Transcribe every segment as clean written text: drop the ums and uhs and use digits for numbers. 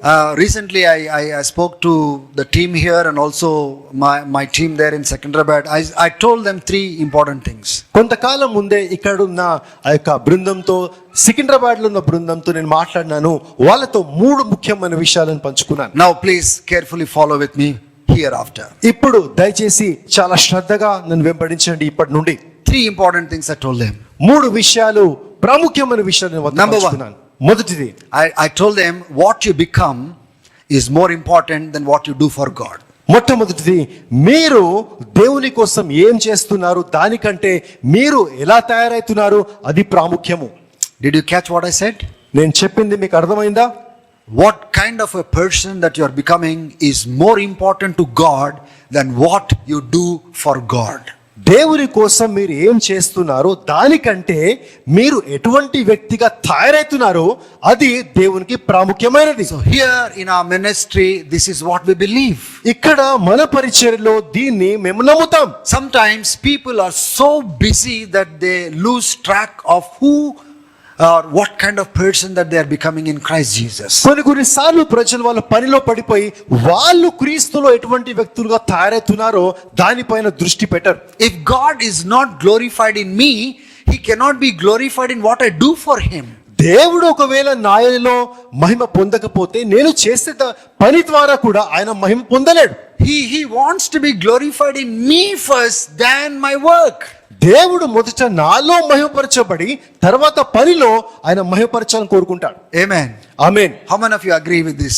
Recently I spoke to the team here and also my team there in Secunderabad. I told them 3 important things. కొంతకాలం ముందే ఇక్కడ ఉన్న ఆ యొక్క బృందంతో సికింద్రాబాద్ లో ఉన్న బృందంతో నేను మాట్లాడినాను. వాళ్ళతో 3 ముఖ్యమైన విషయాలను పంచుకున్నాను. Now please carefully follow with me hereafter. ఇప్పుడు దయచేసి చాలా శ్రద్ధగా నన్ను వెంబడించండి. ఇప్పటి నుండి 3 important things I told them. 3 విషయాలు ప్రాముఖ్యమైన విషయాలను పంచుకున్నాను. మొదటిది, I told them what you become is more important than what you do for God. మొట్టమొదటిది, మీరు దేవుని కోసం ఏం చేస్తున్నారు దానికంటే మీరు ఎలా తయారవుతున్నారు అది ప్రాముఖ్యము. Did you catch what I said? నేను చెప్పింది మీకు అర్థమైందా? What kind of a person that you are becoming is more important to God than what you do for God. దేవుని కోసం మీరు ఏం చేస్తున్నారో దానికంటే మీరు ఎటువంటి వ్యక్తిగా తయారవుతున్నారో అది దేవునికి ప్రాముఖ్యమైనది. So here in our ministry, this is what we believe. ఇక్కడ మన పరిచర్యలో దీన్ని మేము నమ్ముతాం. Sometimes people are so busy that they lose track of who or what kind of person that they are becoming in Christ Jesus. కొన్నిసార్లు ప్రజలు వాళ్ళ పనిలో పడిపోయి వాళ్ళు క్రీస్తులో ఎటువంటి వ్యక్తులుగా తయారవుతున్నారో దానిపైన దృష్టి పెట్టరు. If God is not glorified in me, he cannot be glorified in what I do for him. దేవుడు ఒకవేళ నాయనలో మహిమ పొందకపోతే నేను చేసే పని ద్వారా కూడా ఆయన మహిమ పొందలేడు. He wants to be glorified in me first than my work. దేవుడు మొదట నాలో మహిమపరచబడి తర్వాత పనిలో ఆయన మహిమపరచాలని కోరుకుంటాడు. Amen. Amen. How many of you agree with this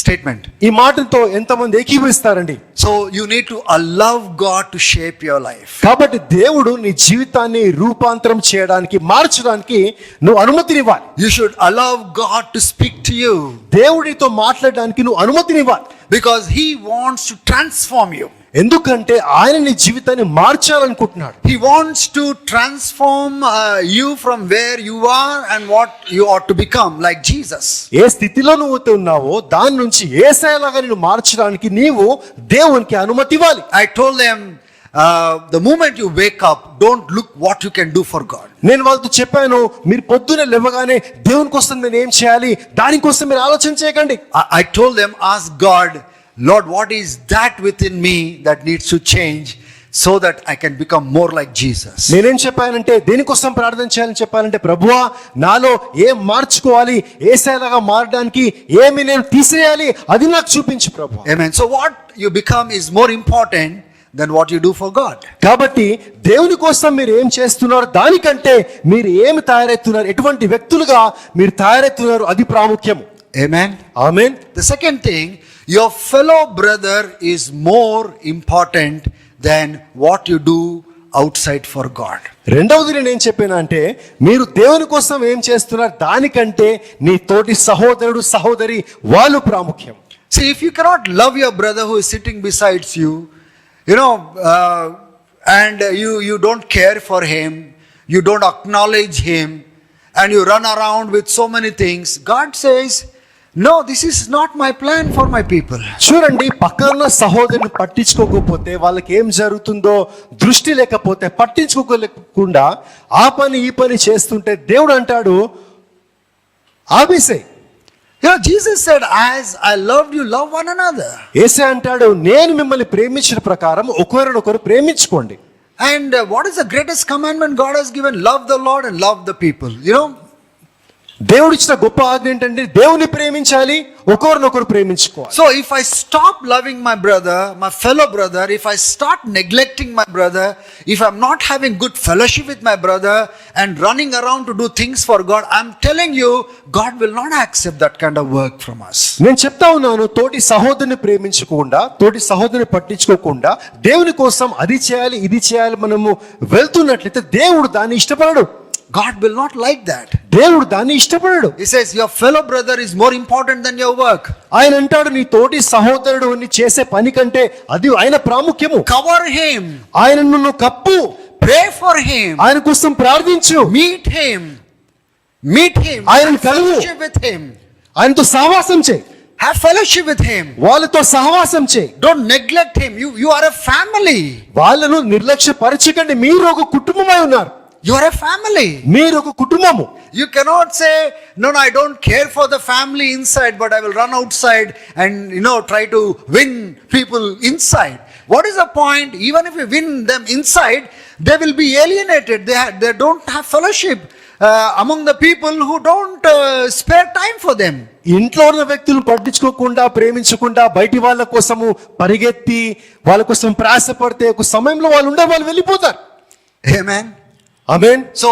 statement? ఈ మాటతో ఎంతమంది ఏకీభవిస్తారండి? So you need to allow God to shape your life. కాబట్టి దేవుడు నీ జీవితాన్ని రూపాంతరం చేయడానికి మార్చడానికి నువ్వు అనుమతినివ్వాలి. You should allow God to speak to you. దేవుడితో మాట్లాడడానికి నువ్వు అనుమతినివ్వాలి. Because he wants to transform you. ఎందుకంటే ఆయన నీ జీవితాన్ని మార్చాలనుకుంటున్నాడు. He wants to transform you from where you are and what you ought to become, like Jesus. ఏ స్థితిలో నువ్వు ఉన్నావో దాని నుంచి యేసయ్యలాగా నిన్ను మార్చడానికి నీవు దేవునికి అనుమతి ఇవ్వాలి. I told them the moment you wake up, don't look what you can do for God. నేను వాళ్ళతో చెప్పాను, మీరు పొద్దునే లేవగానే దేవుని కోసం నేను ఏం చేయాలి దానికోసం మీరు ఆలోచన చేయకండి. I told them, ask God, Lord, what is that within me that needs to change so that I can become more like Jesus? నేనేం చెప్పానంటే దేనికోసం ప్రార్థన చేయాలని చెప్పానంటే, ప్రభువా నాలో ఏం మార్చుకోవాలి, యేసయ్యలాగా మారడానికి ఏమి నేను తీసేయాలి అది నాకు చూపించు ప్రభువా. Amen. So what you become is more important than what you do for God. కాబట్టి దేవుని కోసం మీరు ఏం చేస్తున్నారు దానికంటే మీరు ఏమి తయారవుతున్నారు, ఎటువంటి వ్యక్తులుగా మీరు తయారవుతున్నారు అది ప్రాముఖ్యము. Amen. Amen. The second thing, your fellow brother is more important than what you do outside for God. రెండవది నేను ఏం చెప్పాను అంటే, మీరు దేవుని కోసం ఏం చేస్తున్నారు దానికంటే నీ తోటి సహోదరుడు సహోదరి వాళ్ళు ప్రాముఖ్యం. See, if you cannot love your brother who is sitting beside you, and you don't care for him, you don't acknowledge him, and you run around with so many things, God says, no, this is not my plan for my people. చూడండి, పక్కన సహోదరుని పట్టించుకోకపోతే వాళ్ళకి ఏం జరుగుతుందో దృష్టి లేకపోతే పట్టించుకోలేకుండా ఆ పని ఈ పని చేస్తుంటే దేవుడు అంటాడు ఆపేసేయ్. Jesus said, as I loved you, love one another. యేసే అంటాడు, నేను మిమ్మల్ని ప్రేమించిన ప్రకారం ఒకరినొకరు ప్రేమించుకోండి. And what is the greatest commandment God has given? Love the Lord and love the people. దేవుడు ఇచ్చిన గొప్ప ఆజ్ఞ ఏంటంటే దేవుని ప్రేమించాలి, ఒకరినొకరు ప్రేమించుకోవాలి. So if I stop loving my brother, my fellow brother, if I start neglecting my brother, if I'm not having good fellowship with my brother and running around to do things for God, I'm telling you, God will not accept that kind of work from us. నేను చెప్తా ఉన్నాను, తోటి సహోదరుని ప్రేమించకుండా తోటి సహోదరుని పట్టించుకోకుండా దేవుని కోసం అది చేయాలి ఇది చేయాలి మనము వెళ్తున్నట్లయితే దేవుడు దాన్ని ఇష్టపడడు. God will not like that. దేవుడు దాన్ని ఇష్టపడడు. He says your fellow brother is more important than your work. ఆయన అంటాడు, నీ తోటి సహోదరుడు నీ చేసే పని కంటే అది ఆయన ప్రాముఖ్యము. Cover him. ఆయనను నువ్వు కప్పు. Pray for him. ఆయన కోసం ప్రార్థించు. Meet him. ఆయనను కలువు. Fellowship with him. ఆయనతో సహవాసం చేయి. Have fellowship with him. వాళ్ళతో సహవాసం చేయి. Don't neglect him. You are a family. వాళ్ళను నిర్లక్ష్య పరచకండి. మీరు ఒక కుటుంబమై ఉన్నారు. You are a family. మీరు ఒక కుటుంబము. you cannot say, no, I don't care for the family inside, but I will run outside and, try to win people inside. What is the point? Even if you win them inside, they will be alienated. They don't have fellowship among the people who don't spare time for them. ఇంట్లో ఉన్న వ్యక్తులను పట్టించుకోకుండా ప్రేమించకుండా బయటి వాళ్ళ కోసము పరిగెత్తి వాళ్ళ కోసం ప్రయాసపడితే ఒక సమయంలో వాళ్ళు వెళ్ళిపోతారు. Amen. Amen. So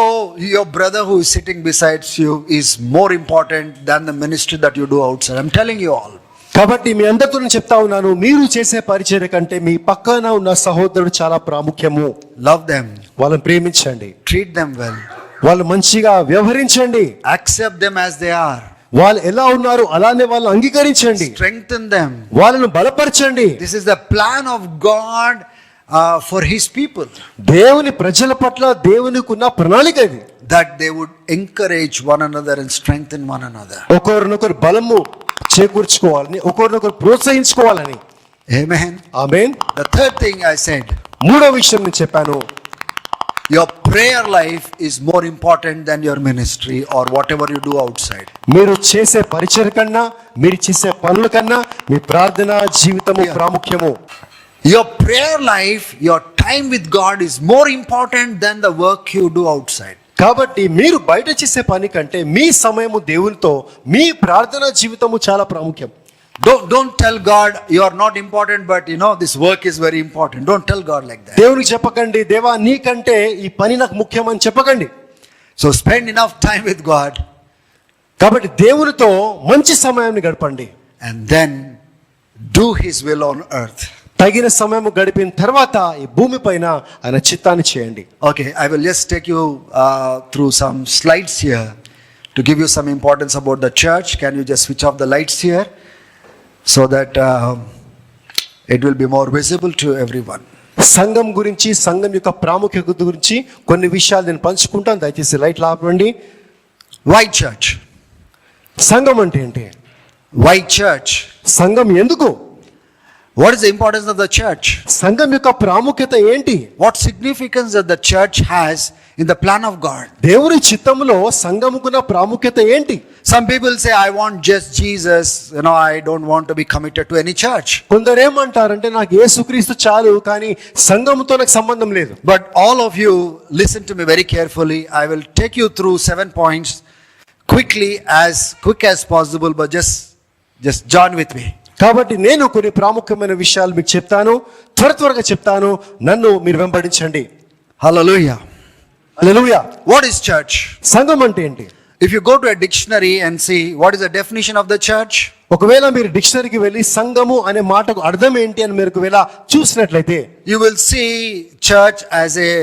your brother who is sitting beside you is more important than the ministry that you do outside. I'm telling you all. కాబట్టి మీ అందరితో నేను చెప్తా ఉన్నాను, మీరు చేసే పరిచర్య కంటే మీ పక్కన ఉన్న సహోదరుడు చాలా ప్రాముఖ్యము. Love them. వాళ్ళని ప్రేమించండి, Treat them well. వాళ్ళు మంచిగా వ్యవహరించండి, Accept them as they are. వాళ్ళు ఎలా ఉన్నారు అలానే వాళ్ళని అంగీకరించండి, Strengthen them. వాళ్ళను బలపరచండి. This is the plan of God for His people. దేవుని ప్రజల పట్ల దేవునికి ఉన్న ప్రణాళిక ఇది. That they would encourage one another and strengthen one another. ఒకరినొకరు బలము చేకూర్చుకోవాలని, ఒకరినొకరు ప్రోత్సహించుకోవాలని. Amen. Amen. The third thing I said, మూడో విషయం నేను చెప్పాను, your prayer life is more important than your ministry or whatever you do outside. మీరు చేసే పరిచర్య కన్నా, మీరు చేసే పనుల కన్నా మీ ప్రార్థన జీవితము ప్రాముఖ్యము. Your prayer life, your time with God is more important than the work you do outside. కాబట్టి మీరు బయట చేసే పని కంటే మీ సమయము దేవునితో, మీ ప్రార్థన జీవితము చాలా ప్రాముఖ్యం. Don't tell God you are not important, but this work is very important. Don't tell God like that. దేవునికి చెప్పకండి, దేవా నీకంటే ఈ పని నాకు ముఖ్యమని చెప్పకండి. So spend enough time with God. కాబట్టి దేవునితో మంచి సమయాన్ని గడపండి. And then do His will on earth. తగిన సమయము గడిపిన తర్వాత ఈ భూమి పైన ఆయన చిత్తాన్ని చేయండి. Okay, I will just take you through some slides here to give you some importance about the church. Can you just switch off the lights here so that it will be more visible to everyone. సంఘం గురించి, సంఘం యొక్క ప్రాముఖ్యత గురించి కొన్ని విషయాలు నేను పంచుకుంటాను. దయచేసి లైట్లు ఆపండి. Why church? సంఘం అంటే ఏంటి? Why church? సంఘం ఎందుకు? What is the importance of the church? సంఘం యొక్క ప్రాముఖ్యత ఏంటి? What significance that the church has in the plan of God? దేవుని చిత్తములో సంఘముకున్న ప్రాముఖ్యత ఏంటి? Some people say, I want just Jesus, I don't want to be committed to any church. కొందరు ఏమంటారంటే నాకు యేసుక్రీస్తు చాలు, కానీ సంఘముతో నాకు సంబంధం లేదు. But all of you listen to me very carefully. I will take you through 7 points quickly, as quick as possible, but just join with me. కాబట్టి నేను కొన్ని ప్రాముఖ్యమైన విషయాలు మీకు చెప్తాను, త్వరగా చెప్తాను, నన్ను మీరు వెంబడించండి. Hallelujah. Hallelujah. What is church? సంఘం అంటే ఏంటి? If you go to a dictionary and see what is the definition of the church, ఒకవేళ మీరు డిక్షనరీకి వెళ్ళి సంఘము అనే మాటకు అర్థం ఏంటి అని మీరు ఒకవేళ చూసినట్లయితే, you will see church as a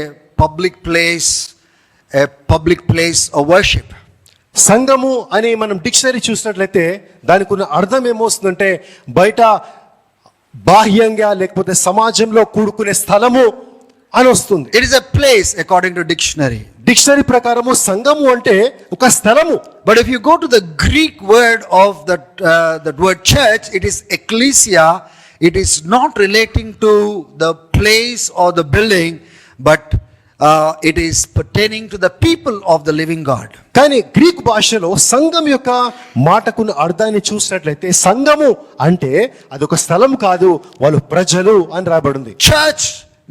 public place of worship. సంఘము అని మనం డిక్షనరీ చూసినట్లయితే దానికి ఉన్న అర్థం ఏమొస్తుందంటే బయట బాహ్యంగా లేకపోతే సమాజంలో కూడుకునే స్థలము అని వస్తుంది. It is a place according to dictionary. Dictionary ప్రకారము సంఘము అంటే ఒక స్థలము. But if you go to the Greek word of that word church, it is ecclesia. It is not relating to the place or the building, but it is pertaining to the people of the living God. కానీ Greek భాషలో సంఘం యొక్క మాటకున్న అర్థాన్ని చూసినట్లయితే సంఘము అంటే అదొక స్థలం కాదు, వాళ్ళు ప్రజలు అని రాయబడింది. Church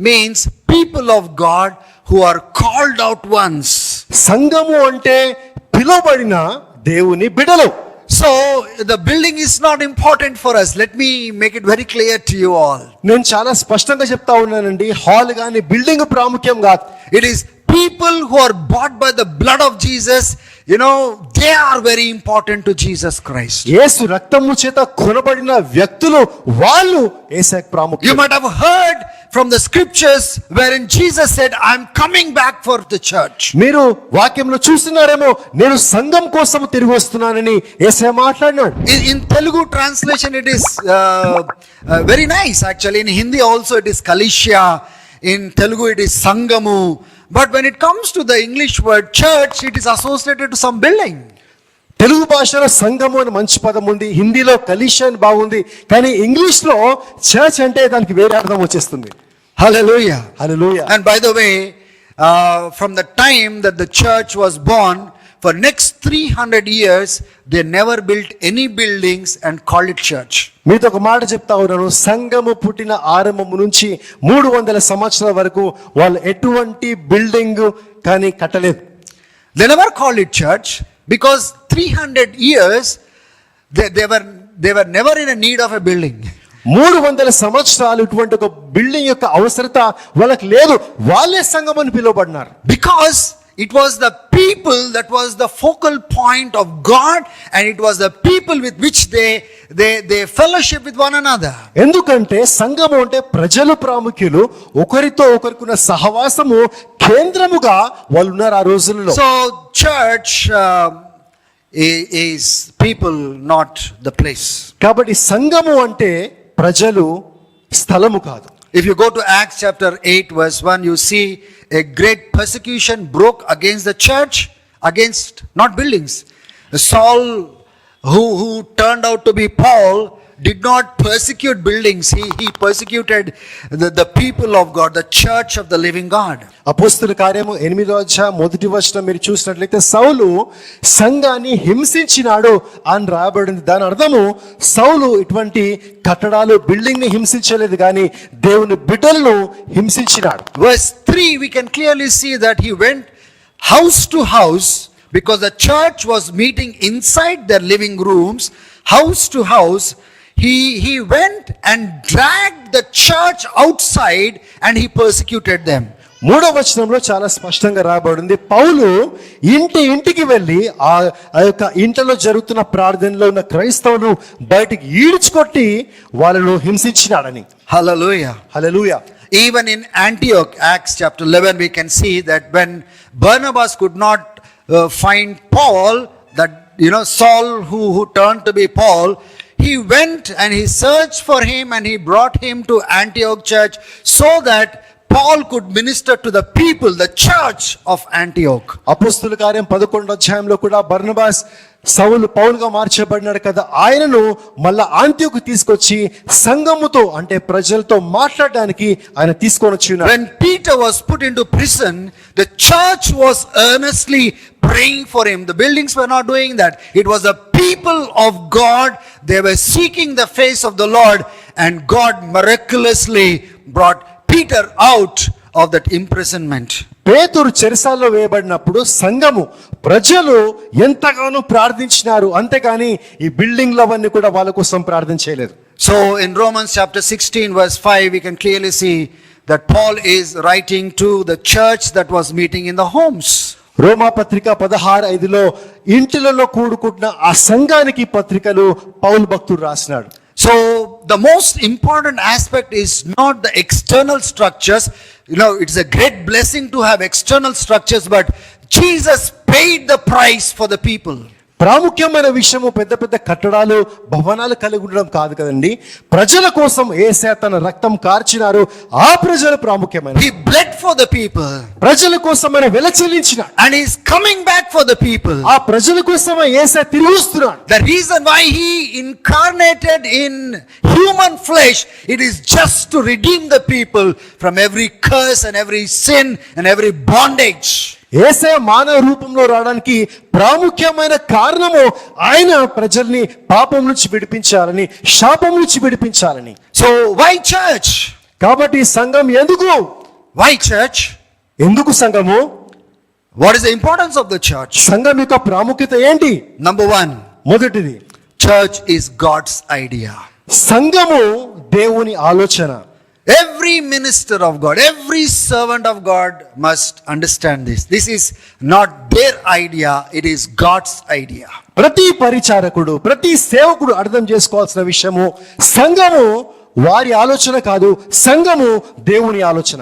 means people of God who are called out ones. సంఘము అంటే పిలువబడిన దేవుని బిడ్డలు. So the building is not important for us. Let me make it very clear to you all. నేను చాలా స్పష్టంగా చెప్తా ఉన్నానండి, హాల్ గాని బిల్డింగ్ ప్రాముఖ్యం కాదు. It is people who are bought by the blood of Jesus. They are very important to Jesus Christ. యేసు రక్తము చేత కొనబడిన వ్యక్తులు, వాళ్ళు యేసుకు ప్రాముఖ్యం. You might have heard from the scriptures wherein Jesus said, I'm coming back for the church. మీరు వాక్యంలో చూస్తున్నారేమో, నేను సంఘం కోసం తిరిగి వస్తున్నానని యేసయ్య మాట్లాడినాడు. In Telugu translation it is very nice actually. In Hindi also it is Kalishya. In Telugu it is Sangamu. But when it comes to the English word church, it is associated to some building. Telugu భాషలో సంఘము అని మంచి పదం ఉంది, హిందీలో కలిషా అని బాగుంది, కానీ ఇంగ్లీష్ లో చర్చ్ అంటే దానికి వేరే అర్థం వచ్చేస్తుంది. Hallelujah. Hallelujah. And by the way, from the time that the church was born, for next 300 years, they never built any buildings and called it church. మీతో ఒక మాట చెప్తా ఉన్నాను, సంఘము పుట్టిన ఆరంభము నుంచి 300 సంవత్సరాల వరకు వాళ్ళు ఎటువంటి బిల్డింగ్ కానీ కట్టలేదు. They never called it church because 300 years they were never in a need of a building. 300 సంవత్సరాలు ఇటువంటి ఒక బిల్డింగ్ యొక్క అవసరత వాళ్ళకి లేదు. వాళ్ళే సంఘం అని పిలువబడినారు. Because it was the people that was the focal point of God, and it was the people with which they fellowship with one another. ఎందుకంటే సంఘము అంటే ప్రజలు ప్రాముఖ్యులు, ఒకరితో ఒకరికున్న సహవాసము కేంద్రముగా వాళ్ళు ఉన్నారు ఆ రోజుల్లో. So church is people, not the place. కాబట్టి సంఘము అంటే ప్రజలు, స్థలము కాదు. If you go to Acts chapter 8 verse 1, you see a great persecution broke against the church, against not buildings. Saul, who turned out to be Paul, did not persecute buildings. He persecuted the people of God, the church of the living God. అపోస్తలుల కార్యము 8వ అధ్యాయం 1వ వచనం మీరు చూసినట్లయితే సౌలు సంఘాన్ని హింసించినాడు అని రాయబడింది. దాని అర్థము సౌలు ఇటువంటి కట్టడాలు బిల్డింగ్ ని హింసించలేదు, కానీ దేవుని బిడ్డలను హింసించినాడు. Verse 3, we can clearly see that he went house to house, because the church was meeting inside their living rooms, house to house. He went and dragged the church outside and he persecuted them. 3వ వచనంలో చాలా స్పష్టంగా రాయబడింది, పౌలు ఇంటికి వెళ్ళి ఆ యొక్క ఇంట్లో జరుగుతున్న ప్రార్థనలో ఉన్న క్రైస్తవులను బయటికి ఈడ్చుకొట్టి వాళ్ళను హింసించినాడని. Hallelujah. Hallelujah. Even in Antioch, Acts chapter 11, we can see that when Barnabas could not find Paul, that Saul who turned to be Paul, he went and he searched for him and he brought him to Antioch church so that Paul could minister to the people, the church of Antioch. అపోస్తలుల కార్యం 11వ అధ్యాయంలో కూడా Barnabas సౌలు పౌలుగా మార్చబడినాడు కదా, ఆయనను మళ్ళా ఆంతియోకు తీసుకొచ్చి సంఘముతో అంటే ప్రజలతో మాట్లాడడానికి ఆయన తీసుకొని వచ్చి ఉన్నాడు. When Peter was put into prison, the church was earnestly praying for him. The buildings were not doing that. It was the people of God. They were seeking the face of the Lord, and God miraculously brought Peter out of that imprisonment. పేతురు చెరసాల్లో వేయబడినప్పుడు సంఘము ప్రజలు ఎంతగానో ప్రార్థించినారు, అంతేగాని ఈ బిల్డింగ్లవన్నీ కూడా వాళ్ళ కోసం ప్రార్థన చేయలేదు. So in Romans chapter 16 verse 5, we can clearly see that Paul is writing to the church that was meeting in the homes. రోమా పత్రిక 16:5లో ఇంటిలలో కూడుకుంటున్న ఆ సంఘానికి పత్రికలు పౌలు భక్తుడు రాసినాడు. So the most important aspect is not the external structures. It's a great blessing to have external structures, but Jesus paid the price for the people. ప్రాముఖ్యమైన విషయము పెద్ద పెద్ద కట్టడాలు భవనాలు కలిగి ఉండడం కాదు కదండి, ప్రజల కోసం యేసయ్య తన రక్తం కార్చినారు, ఆ ప్రజలు ప్రాముఖ్యమైన. He bled for the people, ప్రజల కోసం ఆయన వెల చెల్లించినాడు, and he is coming back for the people. ఆ ప్రజల కోసం యేసయ్య తిరిగి వస్తున్నాడు. The reason why he incarnated in human flesh, it is just to redeem the people from every curse and every sin and every bondage. యేసయ్య మానవ రూపంలో రావడానికి ప్రాముఖ్యమైన కారణము ఆయన ప్రజల్ని పాపం నుంచి విడిపించాలని, శాపం నుంచి విడిపించాలని. So why church? కాబట్టి సంఘం ఎందుకు? Why church? ఎందుకు సంఘము? What is the importance of the church? సంఘం యొక్క ప్రాముఖ్యత ఏంటి? Number 1, మొదటిది, church is God's idea. సంఘము దేవుని ఆలోచన. Every minister of God, every servant of God must understand this. This is not their idea, it is God's idea. ప్రతి పరిచారకుడు, ప్రతి సేవకుడు అర్థం చేసుకోవాల్సిన విషయము, సంఘము వారి ఆలోచన కాదు, సంఘము దేవుని ఆలోచన.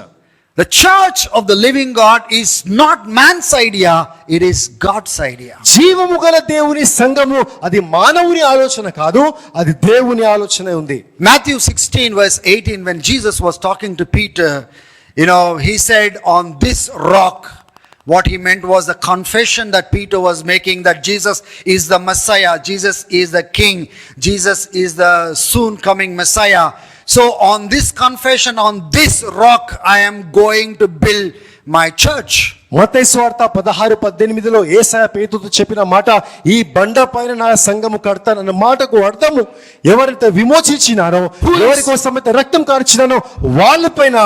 The church of the living God is not man's idea, it is God's idea. జీవము గల దేవుని సంఘము అది మానవుని ఆలోచన కాదు, అది దేవుని ఆలోచన ఉంది. Matthew 16 verse 18, when Jesus was talking to Peter, he said, on this rock. What he meant was the confession that Peter was making, that Jesus is the Messiah, Jesus is the King, Jesus is the soon coming Messiah. So on this confession, on this rock, I am going to build my church. మత్తయి సువార్త 16:18లో యేసయ్య పేతురుతో చెప్పిన మాట, ఈ బండ పైన నా సంఘము కడతానన్న మాటకు అర్థము, ఎవరైతే విమోచించినారో, ఎవరి కోసం అయితే రక్తం కార్చినానో వాళ్ళపైన,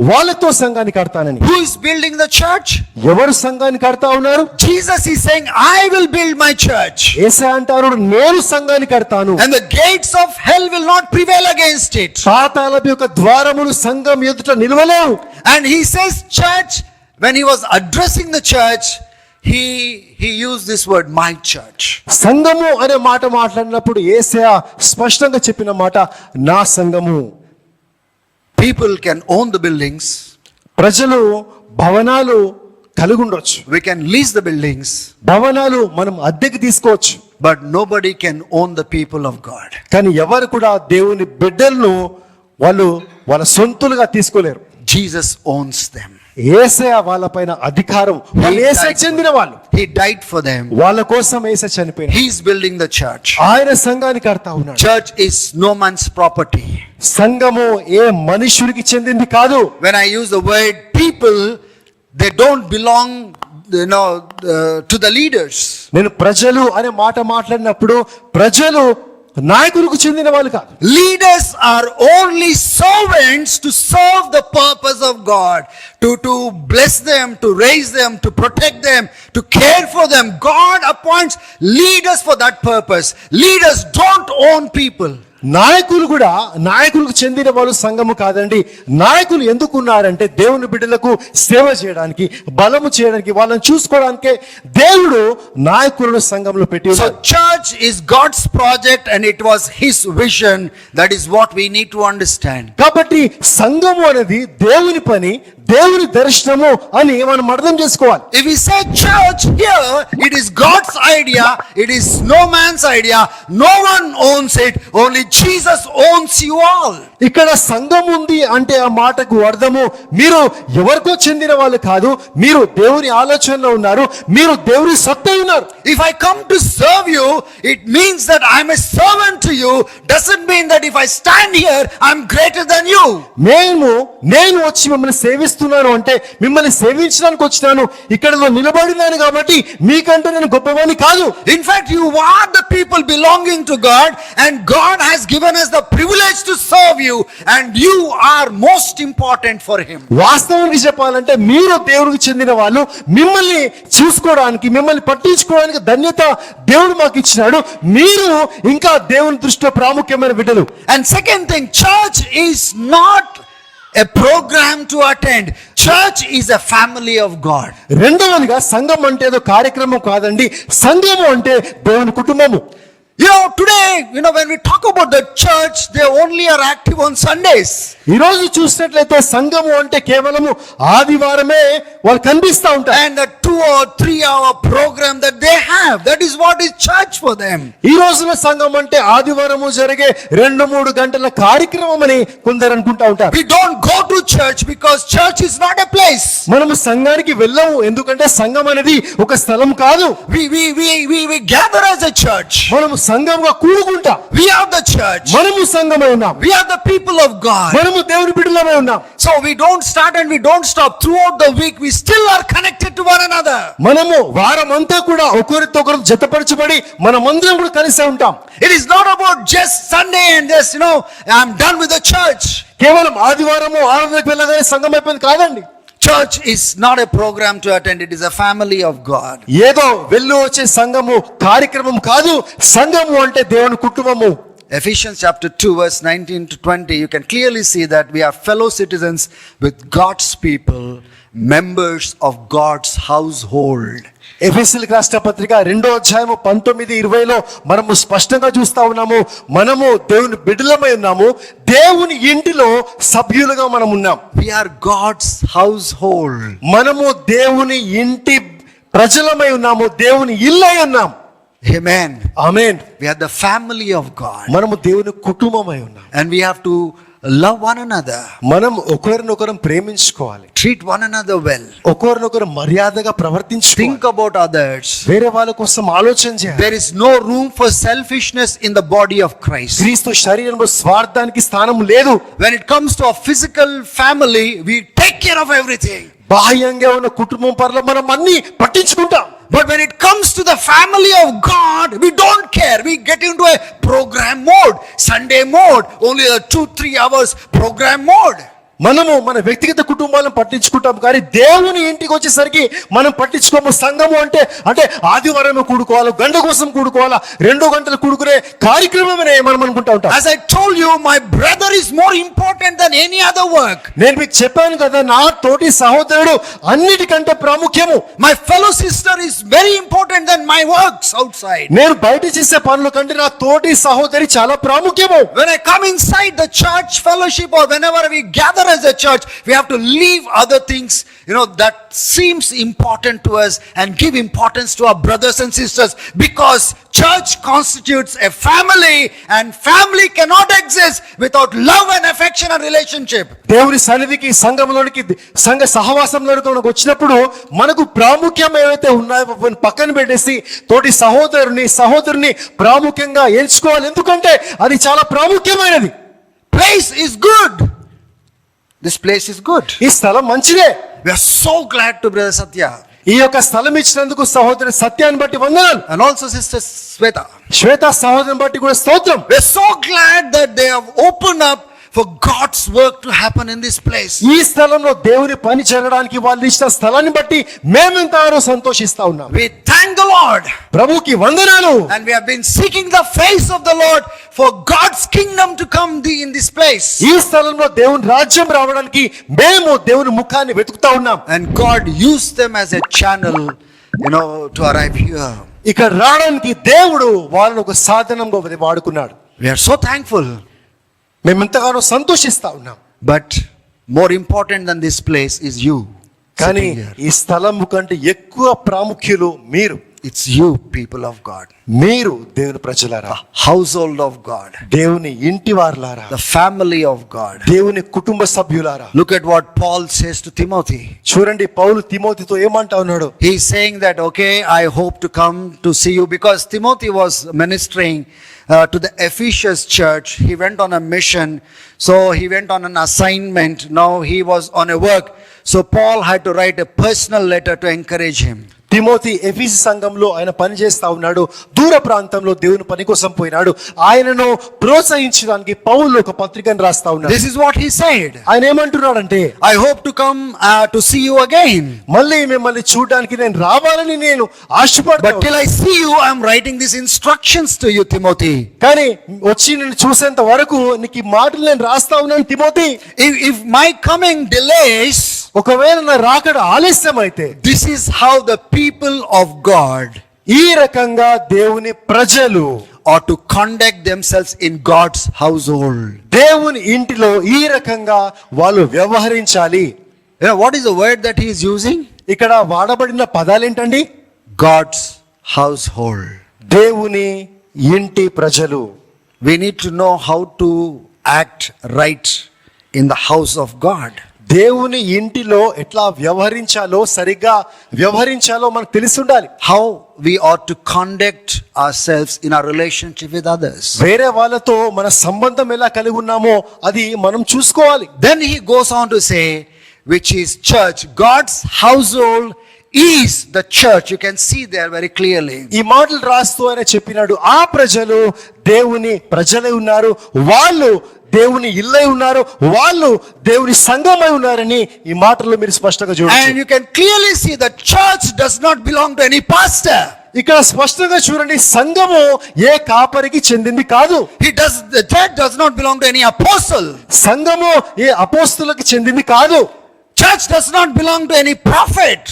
వాళ్ళతో సంఘాన్ని కడతానని. Who is building the church? ఎవరు సంఘాన్ని కడతా ఉన్నారు? Jesus is saying, I will build my church. యేసయ్య అంటారు, నేను సంఘాన్ని కడతాను, And the gates of hell will not prevail against it. పాతాళపు యొక్క ద్వారములు సంఘం ఎదుట నిలవలేవు. And he says church, when he was addressing the church, he used this word, my church. సంఘము అనే మాట మాట్లాడినప్పుడు యేసయ్య స్పష్టంగా చెప్పిన మాట, నా సంఘము. People can own the buildings. ప్రజలు భవనాలు కలిగి ఉండొచ్చు, We can lease the buildings. భవనాలు మనం అద్దెకి తీసుకోవచ్చు, But nobody can own the people of God. కానీ ఎవరు కూడా దేవుని బిడ్డలను వాళ్ళ సొంతులుగా తీసుకోలేరు. Jesus owns them. యేసయ్య వాళ్ళపైన అధికారం, వాళ్ళు యేసయ్య చెందిన వాళ్ళు, He died for them. వాళ్ళ కోసం యేసయ్య చనిపోయాడు. He's building the church. ఆయన సంఘాన్ని కడతా ఉన్నాడు. Church is no man's property. సంఘము ఏ మనుషుడికి చెందింది కాదు. When I use the word people, they don't belong, to the leaders. నేను ప్రజలు అనే మాట మాట్లాడినప్పుడు ప్రజలు నాయకులకు చెందిన వాళ్ళు కాదు. Leaders are only servants to serve the purpose of God, to bless them, to raise them, to protect them, to care for them. God appoints leaders for that purpose. Leaders don't own people. నాయకులకు చెందిన వాళ్ళు సంఘము కాదండి. నాయకులు ఎందుకున్నారంటే దేవుని బిడ్డలకు సేవ చేయడానికి, బలము చేయడానికి, వాళ్ళని చూసుకోవడానికే దేవుడు నాయకులను సంఘంలో పెట్టి So church is God's project and it was his vision. That is what we need to understand. కాబట్టి సంఘము అనేది దేవుని పని, దేవుని దర్శనము అని మనం అర్థం చేసుకోవాలి. If we say church here, it is God's idea, it is no man's idea. No one owns it, only Jesus owns you all. ఇక్కడ సంఘం ఉంది అంటే ఆ మాటకు అర్థము, మీరు ఎవరికో చెందిన వాళ్ళు కాదు, మీరు దేవుని ఆలోచనలో ఉన్నారు, మీరు దేవుని సత్తా ఉన్నారు. If I come to serve you, it means that I'm a servant to you. Doesn't mean that if I stand here, I'm greater than you. నేను వచ్చి మిమ్మల్ని సేవిస్తున్నాను అంటే మిమ్మల్ని సేవించడానికి వచ్చినాను, ఇక్కడ నిలబడినాను కాబట్టి మీకంటే నేను గొప్పవాణ్ణి కాదు. In fact, you are the people belonging to God, and God has given us the privilege to serve you, and you are most important for him. వాస్తవానికి చెప్పాలంటే మీరు దేవునికి చెందిన వాళ్ళు, మిమ్మల్ని చూసుకోవడానికి, మిమ్మల్ని పట్టించుకోవడానికి ధన్యత దేవుడు మాకు ఇచ్చినాడు. మీరు ఇంకా దేవుని దృష్టిలో ప్రాముఖ్యమైన బిడ్డలు. And second thing, church is not a program to attend. Church is a family of God. రెండవదిగా సంఘం అంటే ఏదో కార్యక్రమం కాదండి, సంఘము అంటే దేవుని కుటుంబము. Today, when we talk about the church, they only are active on Sundays. ఈ రోజు చూసినట్లయితే సంఘము అంటే కేవలము ఆదివారమే వాళ్ళు కనిపిస్తా ఉంటారు. And the 2 or 3 hour program that they have, that is what is church for them. ఈ రోజున సంఘం అంటే ఆదివారము జరిగే 2-3 గంటల కార్యక్రమం అని కొందరు అనుకుంటా ఉంటారు. We don't go to church because church is not a place. మనము సంఘానికి వెళ్ళము ఎందుకంటే సంఘం అనేది ఒక స్థలం కాదు. We gather as a church. మనము సంఘంగా కూడుకుంటాం. We are the church. మనము సంఘమై ఉన్నాం. We are the people of God. మనము దేవుని బిడ్డలమై ఉన్నాం. So we don't start and we don't stop. Throughout the week we still are connected to one another. మనము వారమంతా కూడా ఒకరితో ఒకరు జతపరచబడి మనమందరం కూడా కలిసే ఉంటాం. It is not about just Sunday and just I'm done with the church. కేవలం ఆదివారము ఆరాధనకు వెళ్ళగానే సంఘం అయిపోయింది కాదండి. Church is not a program to attend, it is a family of God. ఏదో వెళ్ళు వచ్చే సంఘము కార్యక్రమం కాదు, సంఘము అంటే దేవుని కుటుంబము. Ephesians chapter 2 verse 19 to 20, you can clearly see that we are fellow citizens with God's people, members of God's household. ఎఫెసీయులకు రాసిన పత్రిక 2వ అధ్యాయము 19-20లో మనము స్పష్టంగా చూస్తా ఉన్నాము, మనము దేవుని బిడ్డలమై ఉన్నాము, దేవుని ఇంటిలో సభ్యులుగా మనం ఉన్నాం. We are God's household. మనము దేవుని ఇంటి ప్రజలమై ఉన్నాము, దేవుని ఇల్లై ఉన్నాం. Amen. Amen. We are the family of God. మనము దేవుని కుటుంబమై ఉన్నాం. And we have to love one another. మనం ఒకరినొకరు ప్రేమించుకోవాలి. Treat one another well. ఒకరినొకరు మర్యాదగా ప్రవర్తించుకోవాలి. Think about others. వేరే వాళ్ళ కోసం ఆలోచన చేయాలి. There is no room for selfishness in the body of Christ. క్రీస్తు శరీరంలో స్వార్థానికి స్థానం లేదు. When it comes to a physical family, we take care of everything. బాహ్యంగా ఉన్న కుటుంబం పట్ల మనం అన్ని పట్టించుకుంటాం. But when it comes to the family of God, we don't care. We get into a program mode, Sunday mode, only a 2-3 hours program mode. మనము మన వ్యక్తిగత కుటుంబాలను పట్టించుకుంటాం, కానీ దేవుని ఇంటికి వచ్చేసరికి మనం పట్టించుకోము. సంఘము అంటే ఆదివారం కూడుకోవాలా, గంట కోసం కూడుకోవాలా, 2 గంటలు కూడుకునే కార్యక్రమమే మనం అనుకుంటా ఉంటాం. As I told you, my brother is more important than any other work. నేను మీకు చెప్పాను కదా, నా తోటి సహోదరుడు అన్నిటికంటే ప్రాముఖ్యము. My fellow sister is very important than my works outside. నేను బయట చేసే పనుల కంటే నా తోటి సహోదరి చాలా ప్రాముఖ్యము. When I come inside the church fellowship or whenever we gather as a church, we have to leave other things, that seems important to us and give importance to our brothers and sisters, because church constitutes a family and family cannot exist without love and affection and relationship. దేవుని సన్నిధికి, సంఘంలోనికి, సంఘ సహవాసంలోనికి మనకు వచ్చినప్పుడు మనకు ప్రాముఖ్యం ఏవైతే ఉన్నాయో పక్కన పెట్టేసి తోటి సహోదరుని ప్రాముఖ్యంగా ఎంచుకోవాలి. ఎందుకంటే అది చాలా ప్రాముఖ్యమైనది. Place is good. This place is good. ఈ స్థలం మంచిదే. We are so glad to Brother Satya ఈ యొక్క స్థలం ఇచ్చినందుకు సహోదరి సత్యాన్ని బట్టి వందనాలు. and also Sister Sweta. శ్వేత సహోదరుని బట్టి కూడా స్తోత్రం. We are so glad that they have opened up for God's work to happen in this place. ఈ స్థలంలో దేవుని పని జరగడానికి వాళ్ళు ఇచ్చిన స్థలాన్ని బట్టి మేమెంతగానో సంతోషిస్తా ఉన్నాం. We thank the Lord. ప్రభుకి వందనాలు. And we have been seeking the face of the Lord for God's kingdom to come in this place. ఈ స్థలంలో దేవుని రాజ్యం రావడానికి మేము దేవుని ముఖాన్ని వెతుకుతా ఉన్నాం. And God used them as a channel, to arrive here. ఇక్కడ రావడానికి దేవుడు వాళ్ళని ఒక సాధనంగా వాడుకున్నాడు. We are so thankful. మేము ఎంతగానో సంతోషిస్తా ఉన్నాం. But more important than this place is you. కానీ sitting here. ఈ స్థలము కంటే ఎక్కువ ప్రాముఖ్యులు మీరు. It's you, people of God. మీరు దేవుని ప్రజలారా, Household of God. దేవుని ఇంటి వారులారా, The family of God. దేవుని కుటుంబ సభ్యులారా. Look at what Paul says to Timothy. చూడండి పౌలు తిమోతితో ఏమంటా ఉన్నాడు. He's saying that, okay, I hope to come to see you, because Timothy was ministering to the Ephesus church. He went on a mission, so he went on an assignment. Now he was on a work, so Paul had to write a personal letter to encourage him. Timothy ఎఫెసు సంఘంలో ఆయన పని చేస్తా ఉన్నాడు. దూర ప్రాంతంలో దేవుని పని కోసం పోయినాడు. ఆయనను ప్రోత్సహించడానికి పౌలు ఒక పత్రికను రాస్తా ఉన్నాడు. This is what he said. ఆయన ఏమంటున్నాడంటే, I hope to come to see you again. మళ్ళీ మిమ్మల్ని చూడడానికి నేను రావాలని నేను ఆశపడతా. But till I see you, I am writing these instructions to you, Timothy. కానీ వచ్చి నేను చూసేంత వరకు నీకు ఈ మాటలు నేను రాస్తా ఉన్నాను Timothy. If my coming delays, ఒకవేళ నా రాకడ ఆలస్యం అయితే, this is how the people of God ఈ రకంగా దేవుని ప్రజలు ought to conduct themselves in God's household. దేవుని ఇంటిలో ఈ రకంగా వాళ్ళు వ్యవహరించాలి. What is the word that he is using? ఇక్కడ వాడబడిన పదాలు ఏంటండి? God's household. దేవుని ఇంటి ప్రజలు. We need to know how to act right in the house of God. దేవుని ఇంటిలో ఎట్లా వ్యవహరించాలో, సరిగ్గా వ్యవహరించాలో మనకు తెలిసి ఉండాలి. How we ought to conduct ourselves in our relationship with others. వేరే వాళ్ళతో మన సంబంధం ఎలా కలిగి ఉన్నామో అది మనం చూసుకోవాలి. Then he goes on to say, which is church. God's household is the church. You can see there very clearly. ఈ మాటలు రాస్తూ ఆయన చెప్పినాడు, ఆ ప్రజలు దేవుని ప్రజలై ఉన్నారు, వాళ్ళు దేవుని ఇల్లై ఉన్నారు, వాళ్ళు దేవుని సంఘమై ఉన్నారని ఈ మాటల్లో మీరు స్పష్టంగా And చూడండి. you can clearly see the church does not belong to any pastor. ఇక్కడ స్పష్టంగా చూడండి, సంఘము ఏ కాపరికి చెందింది కాదు. The church does not belong to any apostle. సంఘము ఏ అపోస్తులకు చెందింది కాదు. Church does not belong to any prophet.